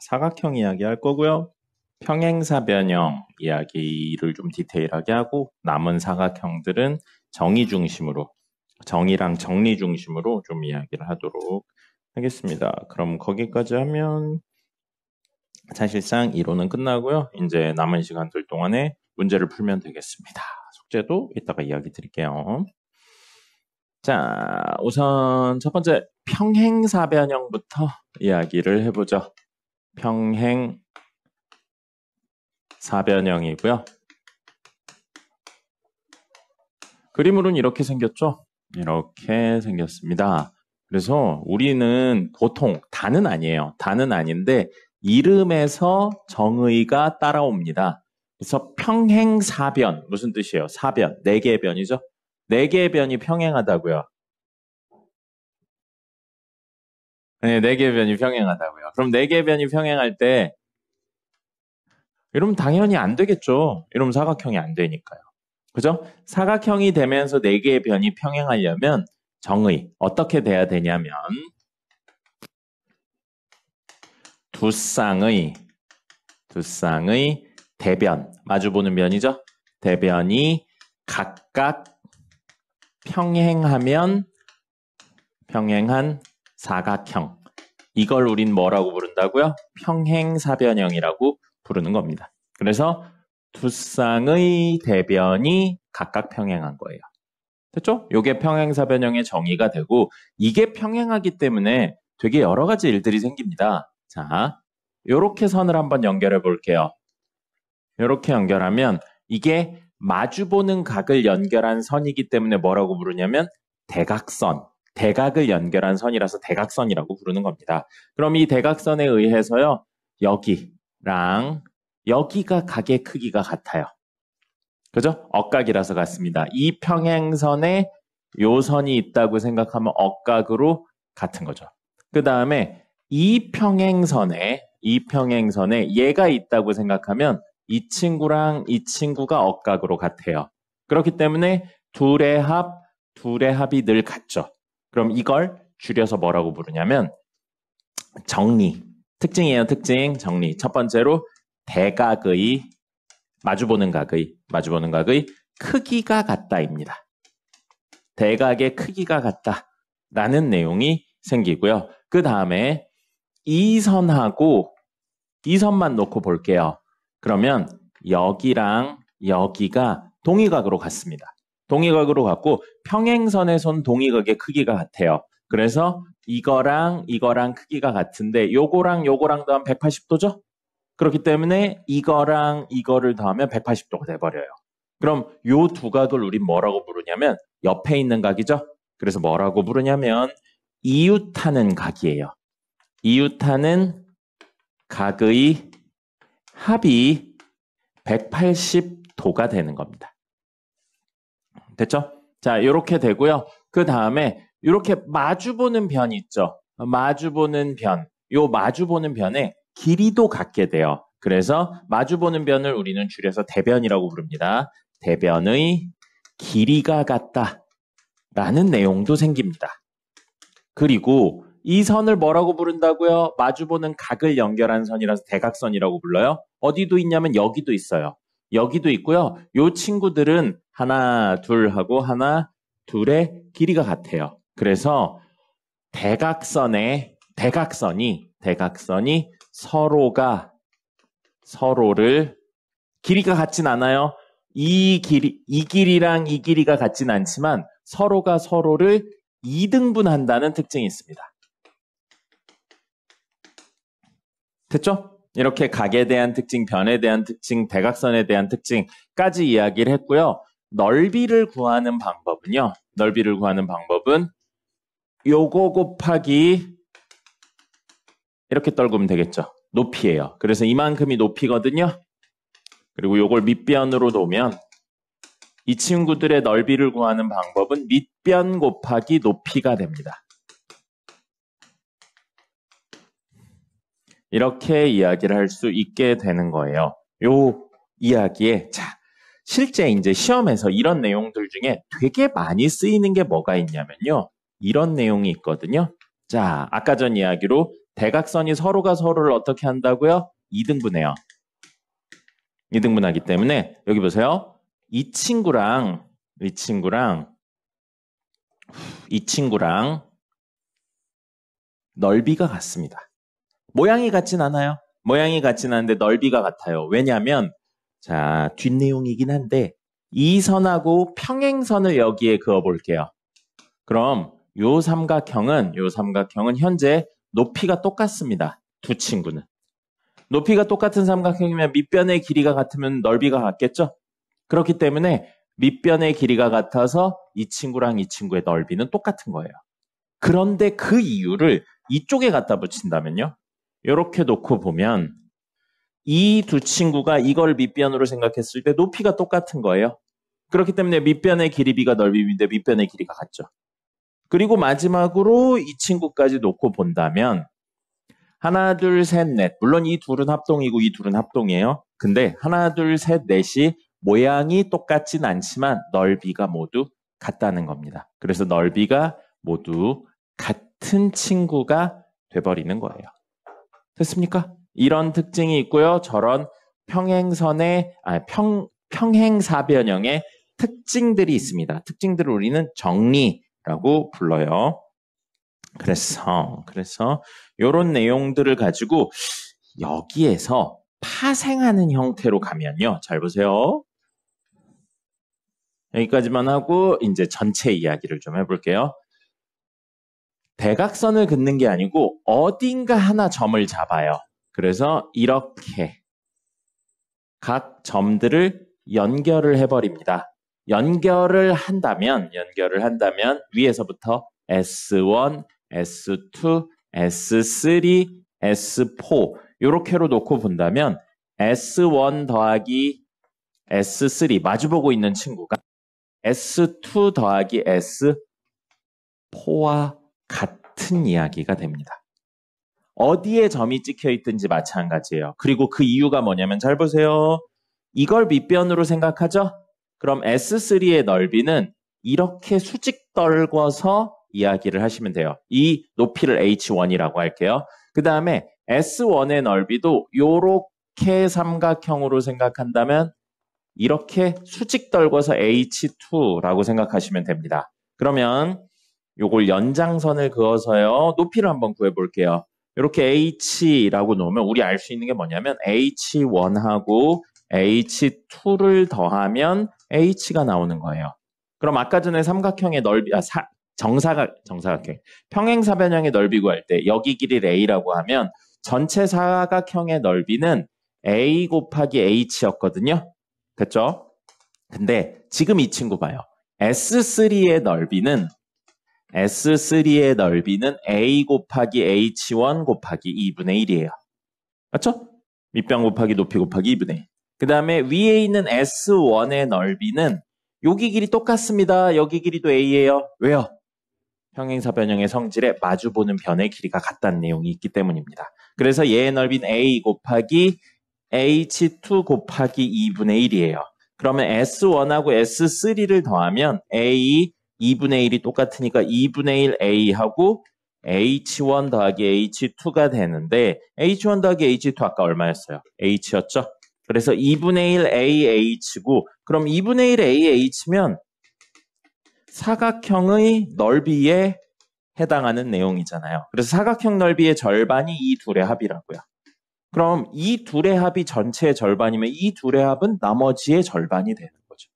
사각형 이야기할 거고요. 평행사변형 이야기를 좀 디테일하게 하고 남은 사각형들은 정의랑 정리 중심으로 좀 이야기를 하도록 하겠습니다. 그럼 거기까지 하면 사실상 이론은 끝나고요. 이제 남은 시간들 동안에 문제를 풀면 되겠습니다. 숙제도 이따가 이야기 드릴게요. 자, 우선 첫 번째 평행사변형부터 이야기를 해보죠. 평행사변형이고요. 그림으로는 이렇게 생겼죠? 이렇게 생겼습니다. 그래서 우리는 보통 다는 아니에요. 다는 아닌데 이름에서 정의가 따라옵니다. 그래서 평행사변 무슨 뜻이에요? 사변, 네 개의 변이죠? 네 개의 변이 평행하다고요. 네, 네 개의 변이 평행하다고요. 그럼 네 개의 변이 평행할 때 이러면 당연히 안 되겠죠. 이러면 사각형이 안 되니까요. 그죠? 사각형이 되면서 네 개의 변이 평행하려면 정의 어떻게 돼야 되냐면 두 쌍의 대변 마주보는 변이죠. 대변이 각각 평행한 사각형. 이걸 우린 뭐라고 부른다고요? 평행사변형이라고 부르는 겁니다. 그래서 두 쌍의 대변이 각각 평행한 거예요. 됐죠? 이게 평행사변형의 정의가 되고 이게 평행하기 때문에 되게 여러 가지 일들이 생깁니다. 자, 이렇게 선을 한번 연결해 볼게요. 이렇게 연결하면 이게 마주보는 각을 연결한 선이기 때문에 뭐라고 부르냐면 대각선. 대각을 연결한 선이라서 대각선이라고 부르는 겁니다. 그럼 이 대각선에 의해서요. 여기랑 여기가 각의 크기가 같아요. 그죠? 억각이라서 같습니다. 이 평행선에 요 선이 있다고 생각하면 억각으로 같은 거죠. 그 다음에 이 평행선에 얘가 있다고 생각하면 이 친구랑 이 친구가 억각으로 같아요. 그렇기 때문에 둘의 합이 늘 같죠. 그럼 이걸 줄여서 뭐라고 부르냐면 정리. 특징이에요. 특징. 정리. 첫 번째로 대각의 마주보는 각의 크기가 같다입니다. 대각의 크기가 같다라는 내용이 생기고요. 그 다음에 이 선만 놓고 볼게요. 그러면 여기랑 여기가 동의각으로 같습니다. 동의각으로 같고 평행선의 손 동의각의 크기가 같아요. 그래서 이거랑 크기가 같은데 요거랑 더하면 180도죠? 그렇기 때문에 이거랑 이거를 더하면 180도가 돼버려요. 그럼 요 두 각을 우린 뭐라고 부르냐면 옆에 있는 각이죠? 그래서 뭐라고 부르냐면 이웃하는 각이에요. 이웃하는 각의 합이 180도가 되는 겁니다. 됐죠? 자, 이렇게 되고요. 그 다음에 이렇게 마주보는 변 있죠? 마주보는 변. 요 마주보는 변의 길이도 같게 돼요. 그래서 마주보는 변을 우리는 줄여서 대변이라고 부릅니다. 대변의 길이가 같다 라는 내용도 생깁니다. 그리고 이 선을 뭐라고 부른다고요? 마주보는 각을 연결한 선이라서 대각선이라고 불러요. 어디도 있냐면 여기도 있어요. 여기도 있고요. 요 친구들은 하나, 둘 하고 하나, 둘의 길이가 같아요. 그래서 대각선이 서로를 길이가 같진 않아요. 이 길이랑 이 길이가 같진 않지만 서로가 서로를 2등분한다는 특징이 있습니다. 됐죠? 이렇게 각에 대한 특징, 변에 대한 특징, 대각선에 대한 특징까지 이야기를 했고요. 넓이를 구하는 방법은 요거 곱하기 이렇게 떨구면 되겠죠. 높이예요. 그래서 이만큼이 높이거든요. 그리고 요걸 밑변으로 놓으면 이 친구들의 넓이를 구하는 방법은 밑변 곱하기 높이가 됩니다. 이렇게 이야기를 할 수 있게 되는 거예요. 요 이야기에 실제 이제 시험에서 이런 내용들 중에 되게 많이 쓰이는 게 뭐가 있냐면요. 이런 내용이 있거든요. 자, 아까 전 이야기로 대각선이 서로가 서로를 어떻게 한다고요? 2등분해요. 2등분하기 때문에 여기 보세요. 이 친구랑 넓이가 같습니다. 모양이 같진 않아요. 모양이 같진 않은데 넓이가 같아요. 왜냐하면 자, 뒷내용이긴 한데 이 선하고 평행선을 여기에 그어볼게요. 그럼 요 삼각형은 현재 높이가 똑같습니다. 두 친구는. 높이가 똑같은 삼각형이면 밑변의 길이가 같으면 넓이가 같겠죠? 그렇기 때문에 밑변의 길이가 같아서 이 친구랑 이 친구의 넓이는 똑같은 거예요. 그런데 그 이유를 이쪽에 갖다 붙인다면요. 이렇게 놓고 보면 이 두 친구가 이걸 밑변으로 생각했을 때 높이가 똑같은 거예요. 그렇기 때문에 밑변의 길이비가 넓이비인데 밑변의 길이가 같죠. 그리고 마지막으로 이 친구까지 놓고 본다면 하나, 둘, 셋, 넷. 물론 이 둘은 합동이고 이 둘은 합동이에요. 근데 하나, 둘, 셋, 넷이 모양이 똑같진 않지만 넓이가 모두 같다는 겁니다. 그래서 넓이가 모두 같은 친구가 돼버리는 거예요. 됐습니까? 이런 특징이 있고요. 저런 평행사변형의 특징들이 있습니다. 특징들을 우리는 정리라고 불러요. 그래서 이런 내용들을 가지고 여기에서 파생하는 형태로 가면요. 잘 보세요. 여기까지만 하고 이제 전체 이야기를 좀 해볼게요. 대각선을 긋는 게 아니고 어딘가 하나 점을 잡아요. 그래서 이렇게 각 점들을 연결을 해버립니다. 연결을 한다면 위에서부터 S1, S2, S3, S4 이렇게로 놓고 본다면 S1 더하기 S3 마주보고 있는 친구가 S2 더하기 S4와 같은 이야기가 됩니다. 어디에 점이 찍혀 있든지 마찬가지예요. 그리고 그 이유가 뭐냐면 잘 보세요. 이걸 밑변으로 생각하죠? 그럼 S3의 넓이는 이렇게 수직 떨궈서 이야기를 하시면 돼요. 이 높이를 H1이라고 할게요. 그 다음에 S1의 넓이도 이렇게 삼각형으로 생각한다면 이렇게 수직 떨궈서 H2라고 생각하시면 됩니다. 그러면 요걸 연장선을 그어서요. 높이를 한번 구해볼게요. 이렇게 H라고 놓으면 우리 알 수 있는 게 뭐냐면 H1하고 H2를 더하면 H가 나오는 거예요. 그럼 아까 전에 삼각형의 넓이, 정사각형, 평행사변형의 넓이 구할 때 여기 길이를 A라고 하면 전체 사각형의 넓이는 A 곱하기 H였거든요. 됐죠? 근데 지금 이 친구 봐요. S3의 넓이는 A 곱하기 H1 곱하기 2분의 1이에요. 맞죠? 밑변 곱하기 높이 곱하기 2분의 1. 그 다음에 위에 있는 S1의 넓이는 여기 길이 똑같습니다. 여기 길이도 A예요. 왜요? 평행사변형의 성질에 마주보는 변의 길이가 같다는 내용이 있기 때문입니다. 그래서 얘의 넓이는 A 곱하기 H2 곱하기 2분의 1이에요. 그러면 S1하고 S3를 더하면 A 2분의 1이 똑같으니까 2분의 1 A하고 H1 더하기 H2가 되는데 H1 더하기 H2 아까 얼마였어요? H였죠? 그래서 2분의 1 AH고 그럼 2분의 1 AH면 사각형의 넓이에 해당하는 내용이잖아요. 그래서 사각형 넓이의 절반이 이 둘의 합이라고요. 그럼 이 둘의 합이 전체의 절반이면 이 둘의 합은 나머지의 절반이 되는 거죠.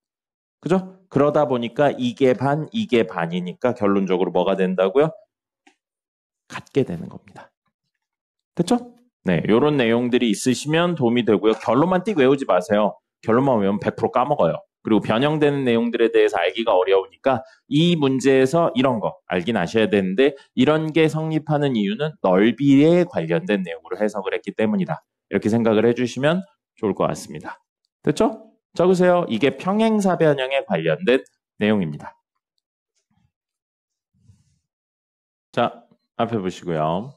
그죠? 그러다 보니까 이게 반, 이게 반이니까 결론적으로 뭐가 된다고요? 같게 되는 겁니다. 됐죠? 네, 이런 내용들이 있으시면 도움이 되고요. 결론만 띡 외우지 마세요. 결론만 외우면 100% 까먹어요. 그리고 변형되는 내용들에 대해서 알기가 어려우니까 이 문제에서 이런 거 알긴 아셔야 되는데 이런 게 성립하는 이유는 넓이에 관련된 내용으로 해석을 했기 때문이다. 이렇게 생각을 해주시면 좋을 것 같습니다. 됐죠? 적으세요. 이게 평행사 변형에 관련된 내용입니다. 자, 앞에 보시고요.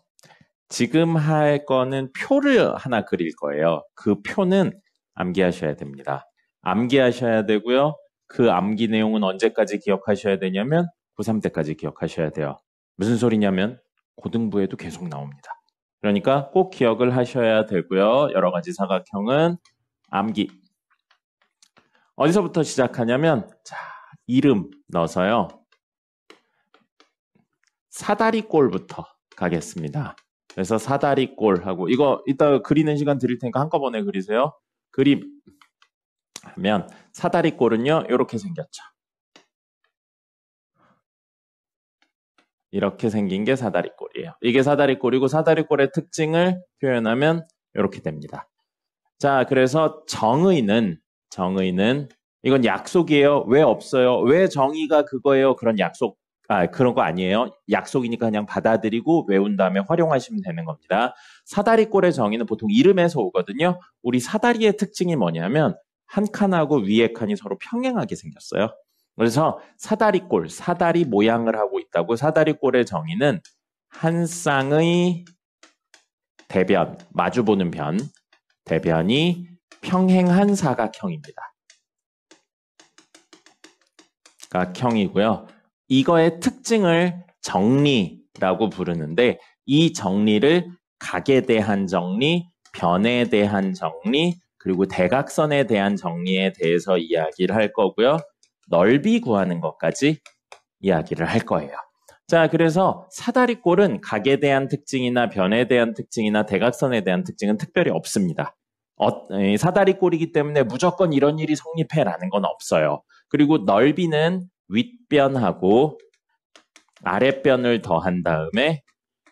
지금 할 거는 표를 하나 그릴 거예요. 그 표는 암기하셔야 됩니다. 암기하셔야 되고요. 그 암기 내용은 언제까지 기억하셔야 되냐면 고3 때까지 기억하셔야 돼요. 무슨 소리냐면 고등부에도 계속 나옵니다. 그러니까 꼭 기억을 하셔야 되고요. 여러 가지 사각형은 암기. 어디서부터 시작하냐면 자, 이름 넣어서요. 사다리꼴부터 가겠습니다. 그래서 사다리꼴하고 이거 이따 그리는 시간 드릴 테니까 한꺼번에 그리세요. 그림 하면 사다리꼴은요. 이렇게 생겼죠. 이렇게 생긴 게 사다리꼴이에요. 이게 사다리꼴이고 사다리꼴의 특징을 표현하면 이렇게 됩니다. 자, 그래서 정의는 이건 약속이에요. 왜 없어요? 왜 정의가 그거예요? 그런 약속 그런 거 아니에요. 약속이니까 그냥 받아들이고 외운 다음에 활용하시면 되는 겁니다. 사다리꼴의 정의는 보통 이름에서 오거든요. 우리 사다리의 특징이 뭐냐면 한 칸하고 위에 칸이 서로 평행하게 생겼어요. 그래서 사다리꼴, 사다리 모양을 하고 있다고 사다리꼴의 정의는 한 쌍의 대변, 마주보는 변, 대변이 평행한 사각형입니다. 사각형이고요. 이거의 특징을 정리라고 부르는데 이 정리를 각에 대한 정리, 변에 대한 정리, 그리고 대각선에 대한 정리에 대해서 이야기를 할 거고요. 넓이 구하는 것까지 이야기를 할 거예요. 자, 그래서 사다리꼴은 각에 대한 특징이나 변에 대한 특징이나 대각선에 대한 특징은 특별히 없습니다. 사다리꼴이기 때문에 무조건 이런 일이 성립해라는 건 없어요. 그리고 넓이는 윗변하고 아랫변을 더한 다음에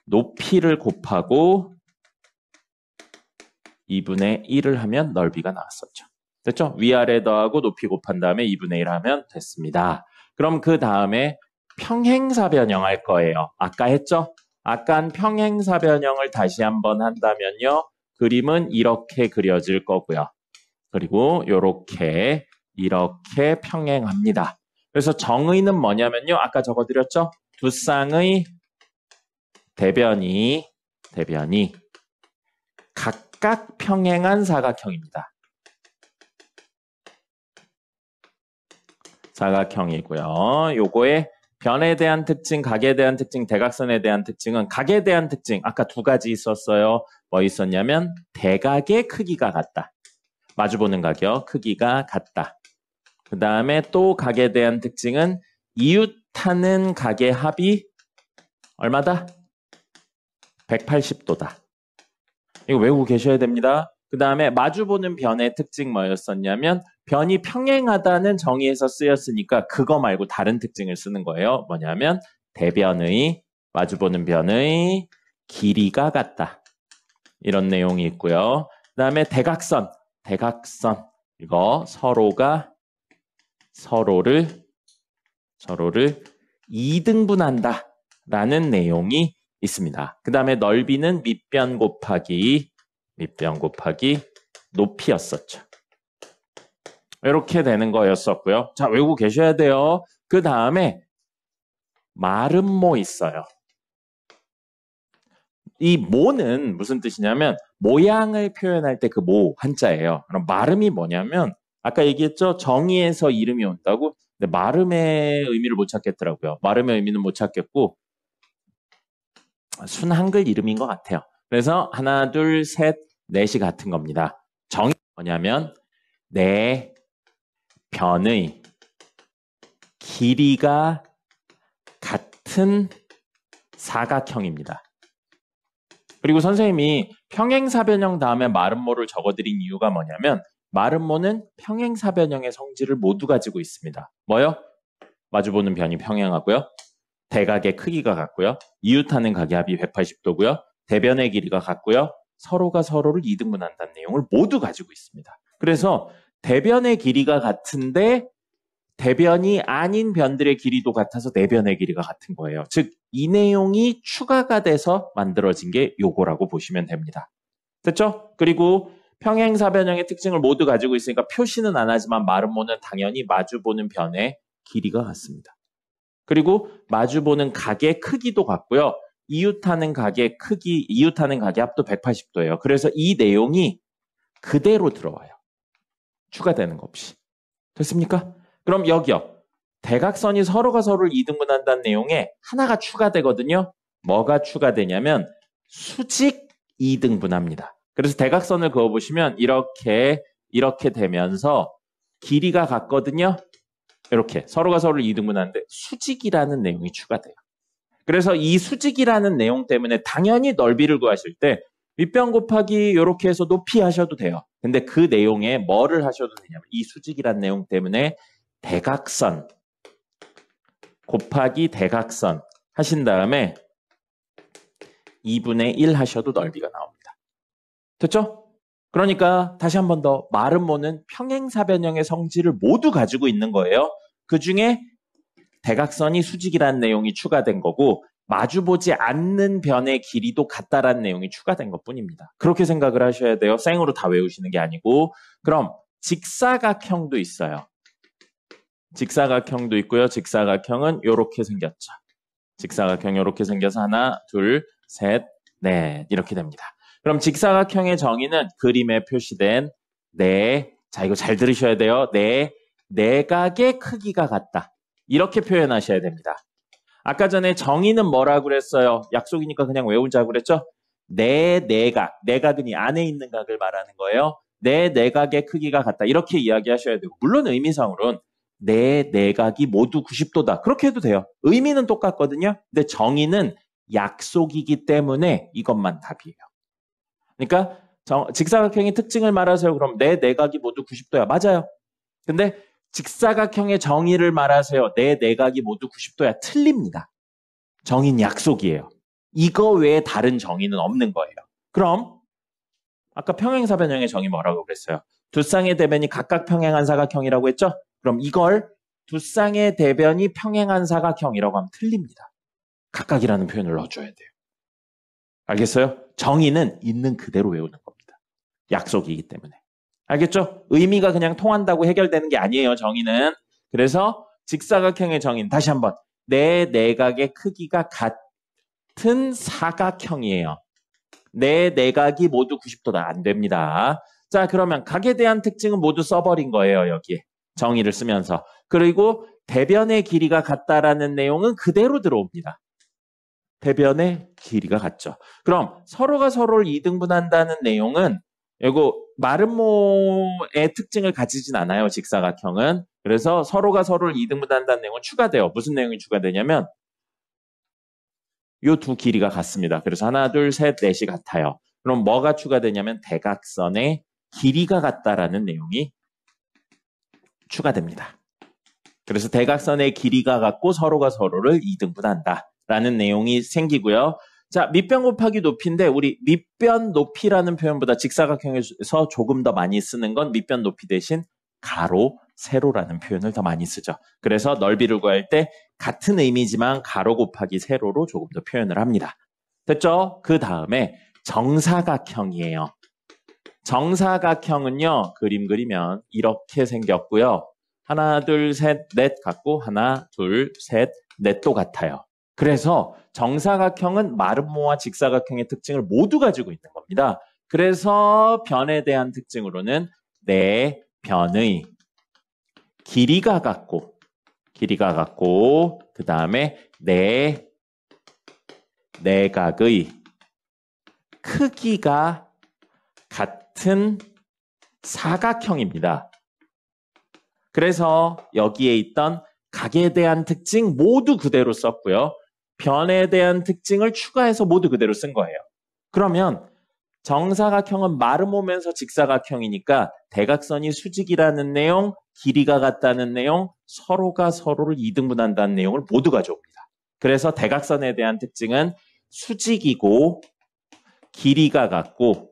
높이를 곱하고 2분의 1을 하면 넓이가 나왔었죠. 됐죠? 위아래 더하고 높이 곱한 다음에 2분의 1 하면 됐습니다. 그럼 그 다음에 평행사 변형할 거예요. 아까 했죠? 아까 평행사 변형을 다시 한번 한다면요. 그림은 이렇게 그려질 거고요. 그리고 이렇게 평행합니다. 그래서 정의는 뭐냐면요. 아까 적어드렸죠? 두 쌍의 대변이 각각 평행한 사각형입니다. 사각형이고요. 요거의 변에 대한 특징, 각에 대한 특징, 대각선에 대한 특징은 각에 대한 특징 아까 두 가지 있었어요. 뭐 있었냐면 대각의 크기가 같다. 마주보는 각이요. 크기가 같다. 그 다음에 또 각에 대한 특징은 이웃하는 각의 합이 얼마다? 180도다. 이거 외우고 계셔야 됩니다. 그 다음에 마주보는 변의 특징 뭐였었냐면 변이 평행하다는 정의에서 쓰였으니까 그거 말고 다른 특징을 쓰는 거예요. 뭐냐면 대변의 마주보는 변의 길이가 같다. 이런 내용이 있고요. 그 다음에 대각선 이거 서로를 2등분한다 라는 내용이 있습니다. 그 다음에 넓이는 밑변 곱하기 높이였었죠. 이렇게 되는 거였었고요. 자, 외우고 계셔야 돼요. 그 다음에 마름모 있어요. 이 모는 무슨 뜻이냐면 모양을 표현할 때 그 모 한자예요. 그럼 마름이 뭐냐면 아까 얘기했죠? 정의에서 이름이 온다고? 근데 마름의 의미를 못 찾겠더라고요. 마름의 의미는 못 찾겠고 순 한글 이름인 것 같아요. 그래서 하나, 둘, 셋, 넷이 같은 겁니다. 정의 뭐냐면 내 변의 길이가 같은 사각형입니다. 그리고 선생님이 평행사변형 다음에 마름모를 적어드린 이유가 뭐냐면 마름모는 평행사변형의 성질을 모두 가지고 있습니다. 뭐요? 마주보는 변이 평행하고요. 대각의 크기가 같고요. 이웃하는 각의 합이 180도고요. 대변의 길이가 같고요. 서로가 서로를 이등분한다는 내용을 모두 가지고 있습니다. 그래서 대변의 길이가 같은데 대변이 아닌 변들의 길이도 같아서 내변의 길이가 같은 거예요. 즉, 이 내용이 추가가 돼서 만들어진 게 요거라고 보시면 됩니다. 됐죠? 그리고 평행사변형의 특징을 모두 가지고 있으니까 표시는 안 하지만 마름모는 당연히 마주보는 변의 길이가 같습니다. 그리고 마주보는 각의 크기도 같고요. 이웃하는 각의 크기, 이웃하는 각의 합도 180도예요. 그래서 이 내용이 그대로 들어와요. 추가되는 거 없이. 됐습니까? 그럼 여기요. 대각선이 서로가 서로를 이등분한다는 내용에 하나가 추가되거든요. 뭐가 추가되냐면 수직 이등분합니다. 그래서 대각선을 그어보시면 이렇게 되면서 길이가 같거든요. 이렇게 서로가 서로를 이등분하는데 수직이라는 내용이 추가돼요. 그래서 이 수직이라는 내용 때문에 당연히 넓이를 구하실 때 윗변 곱하기 이렇게 해서 높이 하셔도 돼요. 근데 그 내용에 뭐를 하셔도 되냐면 이 수직이라는 내용 때문에 대각선 곱하기 대각선 하신 다음에 2분의 1 하셔도 넓이가 나옵니다. 됐죠? 그러니까 다시 한 번 더 마름모는 평행사변형의 성질을 모두 가지고 있는 거예요. 그 중에 대각선이 수직이라는 내용이 추가된 거고 마주보지 않는 변의 길이도 같다라는 내용이 추가된 것뿐입니다. 그렇게 생각을 하셔야 돼요. 생으로 다 외우시는 게 아니고. 그럼 직사각형도 있어요. 직사각형도 있고요. 직사각형은 이렇게 생겼죠. 직사각형 이렇게 생겨서 하나, 둘, 셋, 넷 이렇게 됩니다. 그럼 직사각형의 정의는 그림에 표시된 자 이거 잘 들으셔야 돼요. 내각의 크기가 같다. 이렇게 표현하셔야 됩니다. 아까 전에 정의는 뭐라고 그랬어요? 약속이니까 그냥 외우자고 그랬죠? 내각은 이 안에 있는 각을 말하는 거예요. 내각의 크기가 같다. 이렇게 이야기하셔야 되고 물론 의미상으로는 내각이 모두 90도다. 그렇게 해도 돼요. 의미는 똑같거든요. 근데 정의는 약속이기 때문에 이것만 답이에요. 그러니까 직사각형의 특징을 말하세요. 그럼 내각이 모두 90도야. 맞아요. 근데 직사각형의 정의를 말하세요. 내각이 모두 90도야. 틀립니다. 정의는 약속이에요. 이거 외에 다른 정의는 없는 거예요. 그럼 아까 평행사변형의 정의 뭐라고 그랬어요? 두 쌍의 대변이 각각 평행한 사각형이라고 했죠? 그럼 이걸 두 쌍의 대변이 평행한 사각형이라고 하면 틀립니다. 각각이라는 표현을 넣어줘야 돼요. 알겠어요? 정의는 있는 그대로 외우는 겁니다. 약속이기 때문에. 알겠죠? 의미가 그냥 통한다고 해결되는 게 아니에요, 정의는. 그래서 직사각형의 정의는 다시 한번 내각의 크기가 같은 사각형이에요. 내각이 모두 90도다. 안 됩니다. 자, 그러면 각에 대한 특징은 모두 써버린 거예요, 여기에. 정의를 쓰면서. 그리고 대변의 길이가 같다라는 내용은 그대로 들어옵니다. 대변의 길이가 같죠. 그럼 서로가 서로를 이등분한다는 내용은 이거 마름모의 특징을 가지진 않아요. 직사각형은. 그래서 서로가 서로를 이등분한다는 내용은 추가돼요. 무슨 내용이 추가되냐면 이 두 길이가 같습니다. 그래서 하나, 둘, 셋, 넷이 같아요. 그럼 뭐가 추가되냐면 대각선의 길이가 같다라는 내용이 추가됩니다. 그래서 대각선의 길이가 같고 서로가 서로를 이등분한다라는 내용이 생기고요. 자, 밑변 곱하기 높이인데 우리 밑변 높이라는 표현보다 직사각형에서 조금 더 많이 쓰는 건 밑변 높이 대신 가로, 세로라는 표현을 더 많이 쓰죠. 그래서 넓이를 구할 때 같은 의미지만 가로 곱하기 세로로 조금 더 표현을 합니다. 됐죠? 그 다음에 정사각형이에요. 정사각형은요, 그림 그리면 이렇게 생겼고요. 하나, 둘, 셋, 넷 같고 하나, 둘, 셋, 넷도 같아요. 그래서 정사각형은 마름모와 직사각형의 특징을 모두 가지고 있는 겁니다. 그래서 변에 대한 특징으로는 네 변의 길이가 같고 그 다음에 네 내각의 크기가 같은 사각형입니다. 그래서 여기에 있던 각에 대한 특징 모두 그대로 썼고요. 변에 대한 특징을 추가해서 모두 그대로 쓴 거예요. 그러면 정사각형은 마름모면서 직사각형이니까 대각선이 수직이라는 내용, 길이가 같다는 내용, 서로가 서로를 이등분한다는 내용을 모두 가져옵니다. 그래서 대각선에 대한 특징은 수직이고 길이가 같고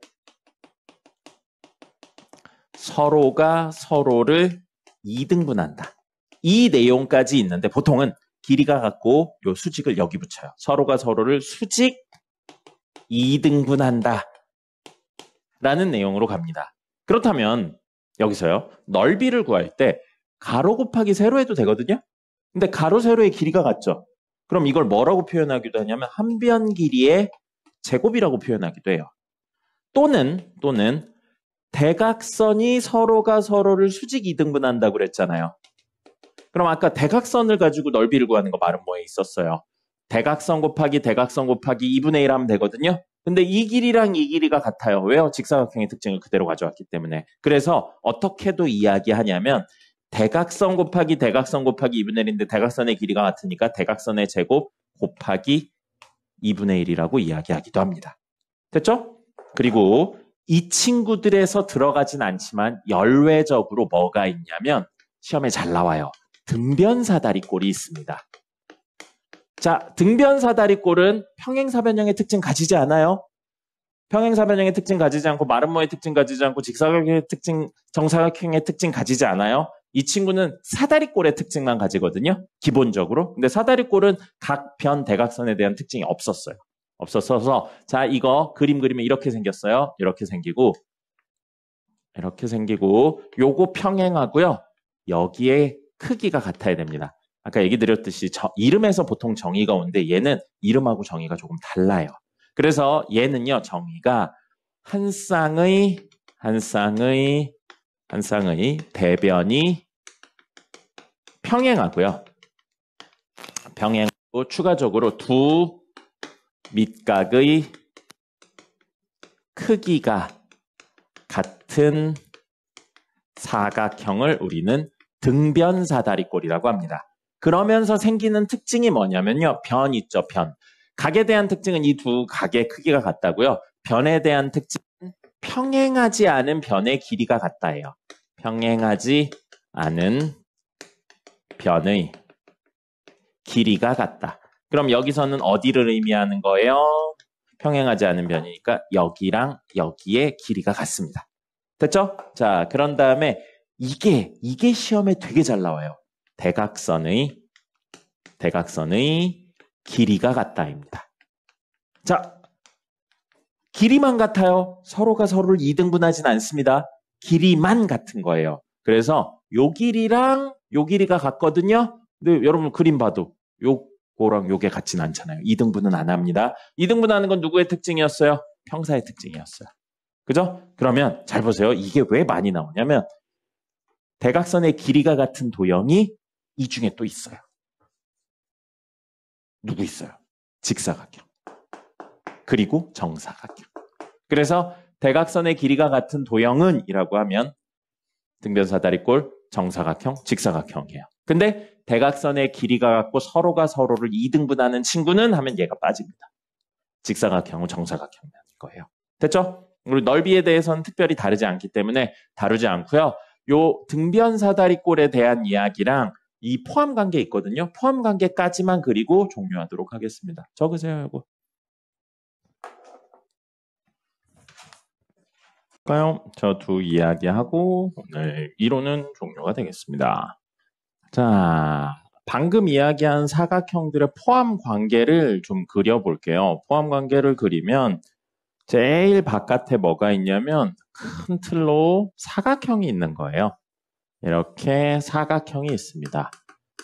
서로가 서로를 이등분한다. 이 내용까지 있는데 보통은 길이가 같고 요 수직을 여기 붙여요. 서로가 서로를 수직 이등분한다. 라는 내용으로 갑니다. 그렇다면 여기서요. 넓이를 구할 때 가로 곱하기 세로 해도 되거든요. 근데 가로 세로의 길이가 같죠. 그럼 이걸 뭐라고 표현하기도 하냐면 한 변 길이의 제곱이라고 표현하기도 해요. 또는 대각선이 서로가 서로를 수직 이등분한다고 그랬잖아요. 그럼 아까 대각선을 가지고 넓이를 구하는 거 마름모에 있었어요. 대각선 곱하기 2분의 1 하면 되거든요. 근데 이 길이랑 이 길이가 같아요. 왜요? 직사각형의 특징을 그대로 가져왔기 때문에. 그래서 어떻게도 이야기하냐면 대각선 곱하기 2분의 1인데 대각선의 길이가 같으니까 대각선의 제곱 곱하기 2분의 1이라고 이야기하기도 합니다. 됐죠? 그리고 이 친구들에서 들어가진 않지만 열외적으로 뭐가 있냐면 시험에 잘 나와요. 등변사다리꼴이 있습니다. 자, 등변사다리꼴은 평행사변형의 특징 가지지 않아요. 평행사변형의 특징 가지지 않고 마름모의 특징 가지지 않고 직사각형의 특징, 정사각형의 특징 가지지 않아요. 이 친구는 사다리꼴의 특징만 가지거든요. 기본적으로. 근데 사다리꼴은 각 변 대각선에 대한 특징이 없었어요. 없었어서 자, 이거 그림 그리면 이렇게 생겼어요. 이렇게 생기고 요거 평행하고요. 여기에 크기가 같아야 됩니다. 아까 얘기 드렸듯이 이름에서 보통 정의가 오는데 얘는 이름하고 정의가 조금 달라요. 그래서 얘는요, 정의가 한 쌍의 대변이 평행하고요. 평행하고 추가적으로 두 밑각의 크기가 같은 사각형을 우리는 등변사다리꼴이라고 합니다. 그러면서 생기는 특징이 뭐냐면요. 변 있죠, 변. 각에 대한 특징은 이 두 각의 크기가 같다고요. 변에 대한 특징은 평행하지 않은 변의 길이가 같다예요. 평행하지 않은 변의 길이가 같다. 그럼 여기서는 어디를 의미하는 거예요? 평행하지 않은 변이니까 여기랑 여기의 길이가 같습니다. 됐죠? 자, 그런 다음에 이게 시험에 되게 잘 나와요. 대각선의 길이가 같다입니다. 자, 길이만 같아요. 서로가 서로를 이등분하진 않습니다. 길이만 같은 거예요. 그래서 요 길이랑 요 길이가 같거든요. 근데 여러분 그림 봐도 요거랑 요게 같진 않잖아요. 이등분은 안 합니다. 이등분하는 건 누구의 특징이었어요? 평사의 특징이었어요. 그죠? 그러면 잘 보세요. 이게 왜 많이 나오냐면 대각선의 길이가 같은 도형이 이 중에 또 있어요. 누구 있어요? 직사각형. 그리고 정사각형. 그래서 대각선의 길이가 같은 도형은 이라고 하면 등변사다리꼴, 정사각형, 직사각형이에요. 근데 대각선의 길이가 같고 서로가 서로를 이등분하는 친구는 하면 얘가 빠집니다. 직사각형은 정사각형이 아닐 거예요. 됐죠? 그리고 넓이에 대해서는 특별히 다르지 않기 때문에 다루지 않고요. 요 등변사다리꼴에 대한 이야기랑 이 포함관계 있거든요. 포함관계까지만 그리고 종료하도록 하겠습니다. 적으세요, 이거. 저 두 이야기하고 오늘 이론은 종료가 되겠습니다. 자, 방금 이야기한 사각형들의 포함관계를 좀 그려볼게요. 포함관계를 그리면 제일 바깥에 뭐가 있냐면 큰 틀로 사각형이 있는 거예요. 이렇게 사각형이 있습니다.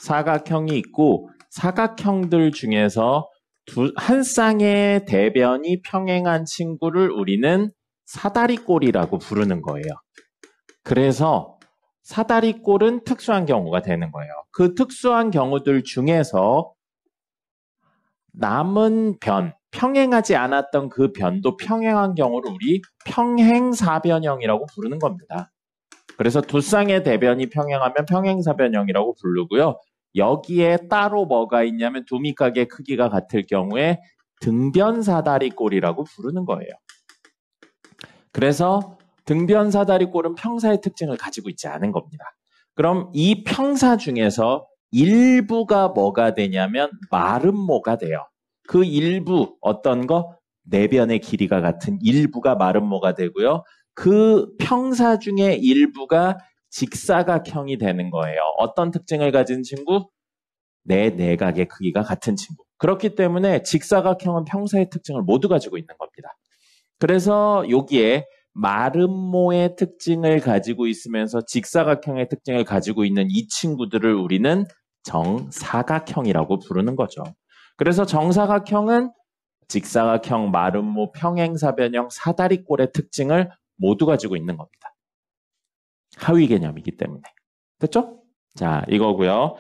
사각형이 있고 사각형들 중에서 한 쌍의 대변이 평행한 친구를 우리는 사다리꼴이라고 부르는 거예요. 그래서 사다리꼴은 특수한 경우가 되는 거예요. 그 특수한 경우들 중에서 남은 변, 평행하지 않았던 그 변도 평행한 경우를 우리 평행사변형이라고 부르는 겁니다. 그래서 두 쌍의 대변이 평행하면 평행사변형이라고 부르고요. 여기에 따로 뭐가 있냐면 두 밑각의 크기가 같을 경우에 등변사다리꼴이라고 부르는 거예요. 그래서 등변사다리꼴은 평사의 특징을 가지고 있지 않은 겁니다. 그럼 이 평사 중에서 일부가 뭐가 되냐면 마름모가 돼요. 그 일부 어떤 거? 내변의 길이가 같은 일부가 마름모가 되고요. 그 평사 중에 일부가 직사각형이 되는 거예요. 어떤 특징을 가진 친구? 내 내각의 크기가 같은 친구. 그렇기 때문에 직사각형은 평사의 특징을 모두 가지고 있는 겁니다. 그래서 여기에 마름모의 특징을 가지고 있으면서 직사각형의 특징을 가지고 있는 이 친구들을 우리는 정사각형이라고 부르는 거죠. 그래서 정사각형은 직사각형, 마름모, 평행사변형, 사다리꼴의 특징을 모두 가지고 있는 겁니다. 하위 개념이기 때문에. 됐죠? 자, 이거고요.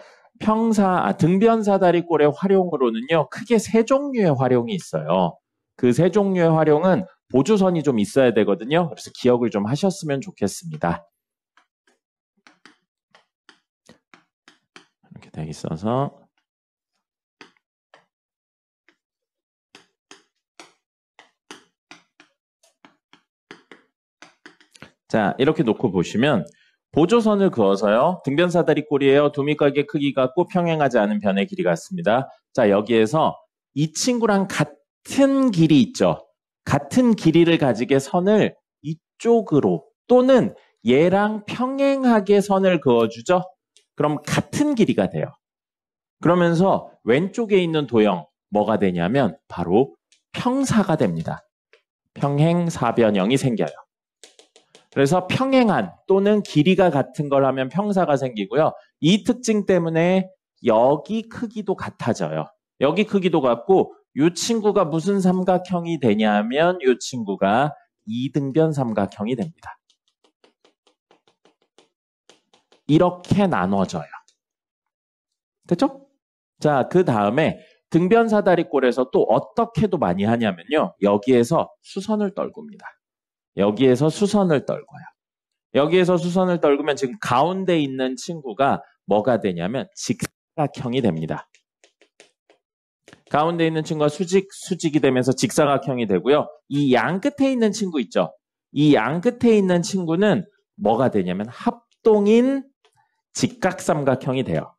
등변사다리꼴의 활용으로는요, 크게 세 종류의 활용이 있어요. 그 세 종류의 활용은 보조선이 좀 있어야 되거든요. 그래서 기억을 좀 하셨으면 좋겠습니다. 이렇게 돼 있어서. 자, 이렇게 놓고 보시면 보조선을 그어서요. 등변사다리꼴이에요. 두 밑각의 크기 같고 평행하지 않은 변의 길이 같습니다. 자, 여기에서 이 친구랑 같은 길이 있죠. 같은 길이를 가지게 선을 이쪽으로 또는 얘랑 평행하게 선을 그어주죠. 그럼 같은 길이가 돼요. 그러면서 왼쪽에 있는 도형 뭐가 되냐면 바로 평사가 됩니다. 평행사변형이 생겨요. 그래서 평행한 또는 길이가 같은 걸 하면 평사가 생기고요. 이 특징 때문에 여기 크기도 같아져요. 여기 크기도 같고 이 친구가 무슨 삼각형이 되냐면 이 친구가 이등변 삼각형이 됩니다. 이렇게 나눠져요. 됐죠? 자, 그 다음에 등변사다리꼴에서 또 어떻게도 많이 하냐면요. 여기에서 수선을 떨굽니다. 여기에서 수선을 떨궈요. 여기에서 수선을 떨구면 지금 가운데 있는 친구가 뭐가 되냐면 직사각형이 됩니다. 가운데 있는 친구가 수직이 되면서 직사각형이 되고요. 이 양 끝에 있는 친구 있죠. 이 양 끝에 있는 친구는 뭐가 되냐면 합동인 직각삼각형이 돼요.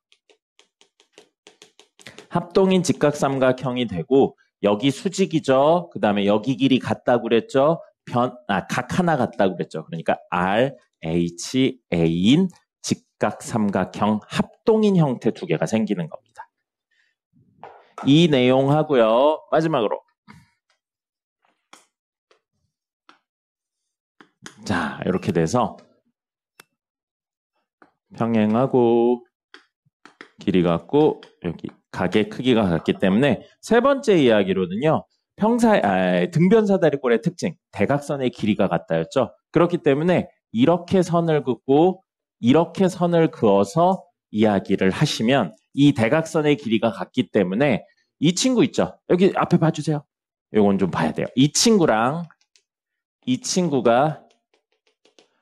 합동인 직각삼각형이 되고 여기 수직이죠. 그 다음에 여기 길이 같다고 그랬죠. 각 하나 같다고 그랬죠. 그러니까 RHA인 직각삼각형 합동인 형태 두 개가 생기는 겁니다. 이 내용하고요. 마지막으로 자, 이렇게 돼서 평행하고 길이 같고 여기 각의 크기가 같기 때문에 세 번째 이야기로는요. 등변사다리꼴의 특징, 대각선의 길이가 같다였죠. 그렇기 때문에 이렇게 선을 긋고 이렇게 선을 그어서 이야기를 하시면 이 대각선의 길이가 같기 때문에 이 친구 있죠. 여기 앞에 봐주세요. 이건 좀 봐야 돼요. 이 친구랑 이 친구가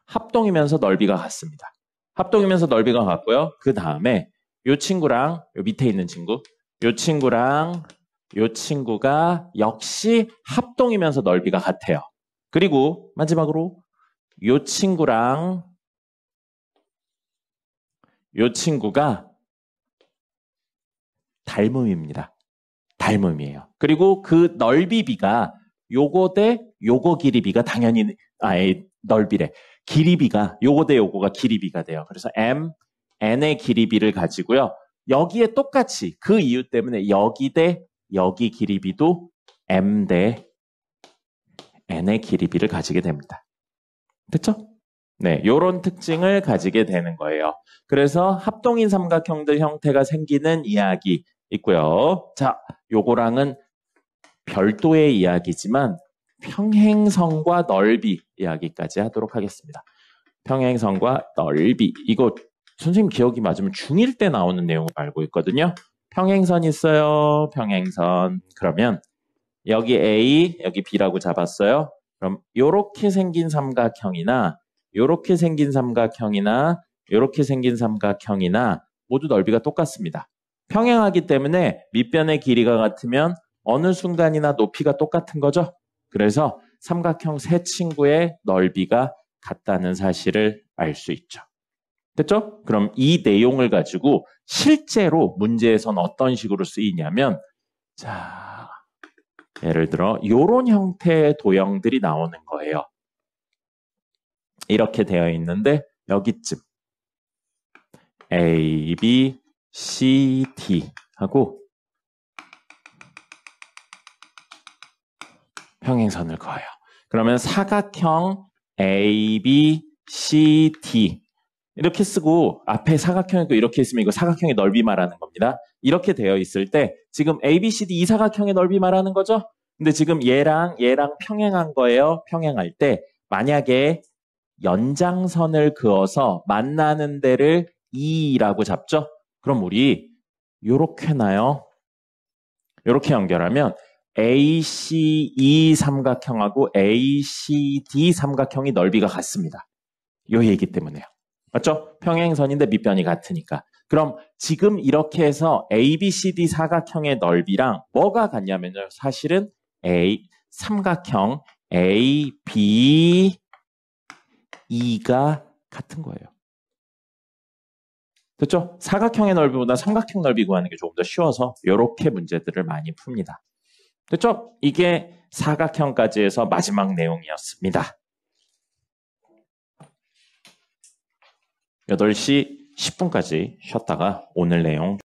합동이면서 넓이가 같습니다. 합동이면서 넓이가 같고요. 그 다음에 이 친구랑 이 밑에 있는 친구, 이 친구랑 이 친구가 역시 합동이면서 넓이가 같아요. 그리고 마지막으로 이 친구랑 이 친구가 닮음입니다. 닮음이에요. 그리고 그 넓이비가 요거 대 요거 길이비가 당연히 넓이래. 길이비가 요거 대 요거가 길이비가 돼요. 그래서 n의 길이비를 가지고요. 여기에 똑같이 그 이유 때문에 여기 대 여기 길이비도 m 대 n의 길이비를 가지게 됩니다. 됐죠? 네, 요런 특징을 가지게 되는 거예요. 그래서 합동인 삼각형들 형태가 생기는 이야기 있고요. 자, 요거랑은 별도의 이야기지만 평행선과 넓이 이야기까지 하도록 하겠습니다. 평행선과 넓이. 이거 선생님 기억이 맞으면 중1 때 나오는 내용을 알고 있거든요. 평행선 있어요. 평행선. 그러면 여기 A, 여기 B라고 잡았어요. 그럼 요렇게 생긴 삼각형이나 요렇게 생긴 삼각형이나 요렇게 생긴 삼각형이나 모두 넓이가 똑같습니다. 평행하기 때문에 밑변의 길이가 같으면 어느 순간이나 높이가 똑같은 거죠. 그래서 삼각형 세 친구의 넓이가 같다는 사실을 알 수 있죠. 됐죠? 그럼 이 내용을 가지고 실제로 문제에서는 어떤 식으로 쓰이냐면 자, 예를 들어 이런 형태의 도형들이 나오는 거예요. 이렇게 되어 있는데 여기쯤 A, B, C, D 하고 평행선을 그어요. 그러면 사각형 A, B, C, D 이렇게 쓰고 앞에 사각형이 있고 이렇게 있으면 이거 사각형의 넓이 말하는 겁니다. 이렇게 되어 있을 때 지금 A, B, C, D 이 사각형의 넓이 말하는 거죠? 근데 지금 얘랑 평행한 거예요. 평행할 때 만약에 연장선을 그어서 만나는 데를 E라고 잡죠? 그럼 우리 요렇게 해놔요. 요렇게 연결하면 ACE 삼각형하고 ACD 삼각형이 넓이가 같습니다. 요 얘기 때문에요. 맞죠? 평행선인데 밑변이 같으니까. 그럼 지금 이렇게 해서 ABCD 사각형의 넓이랑 뭐가 같냐면요. 사실은 삼각형 ABE가 같은 거예요. 됐죠? 사각형의 넓이보다 삼각형 넓이 구하는 게 조금 더 쉬워서 이렇게 문제들을 많이 풉니다. 됐죠? 이게 사각형까지 해서 마지막 내용이었습니다. 8시 10분까지 쉬었다가 오늘 내용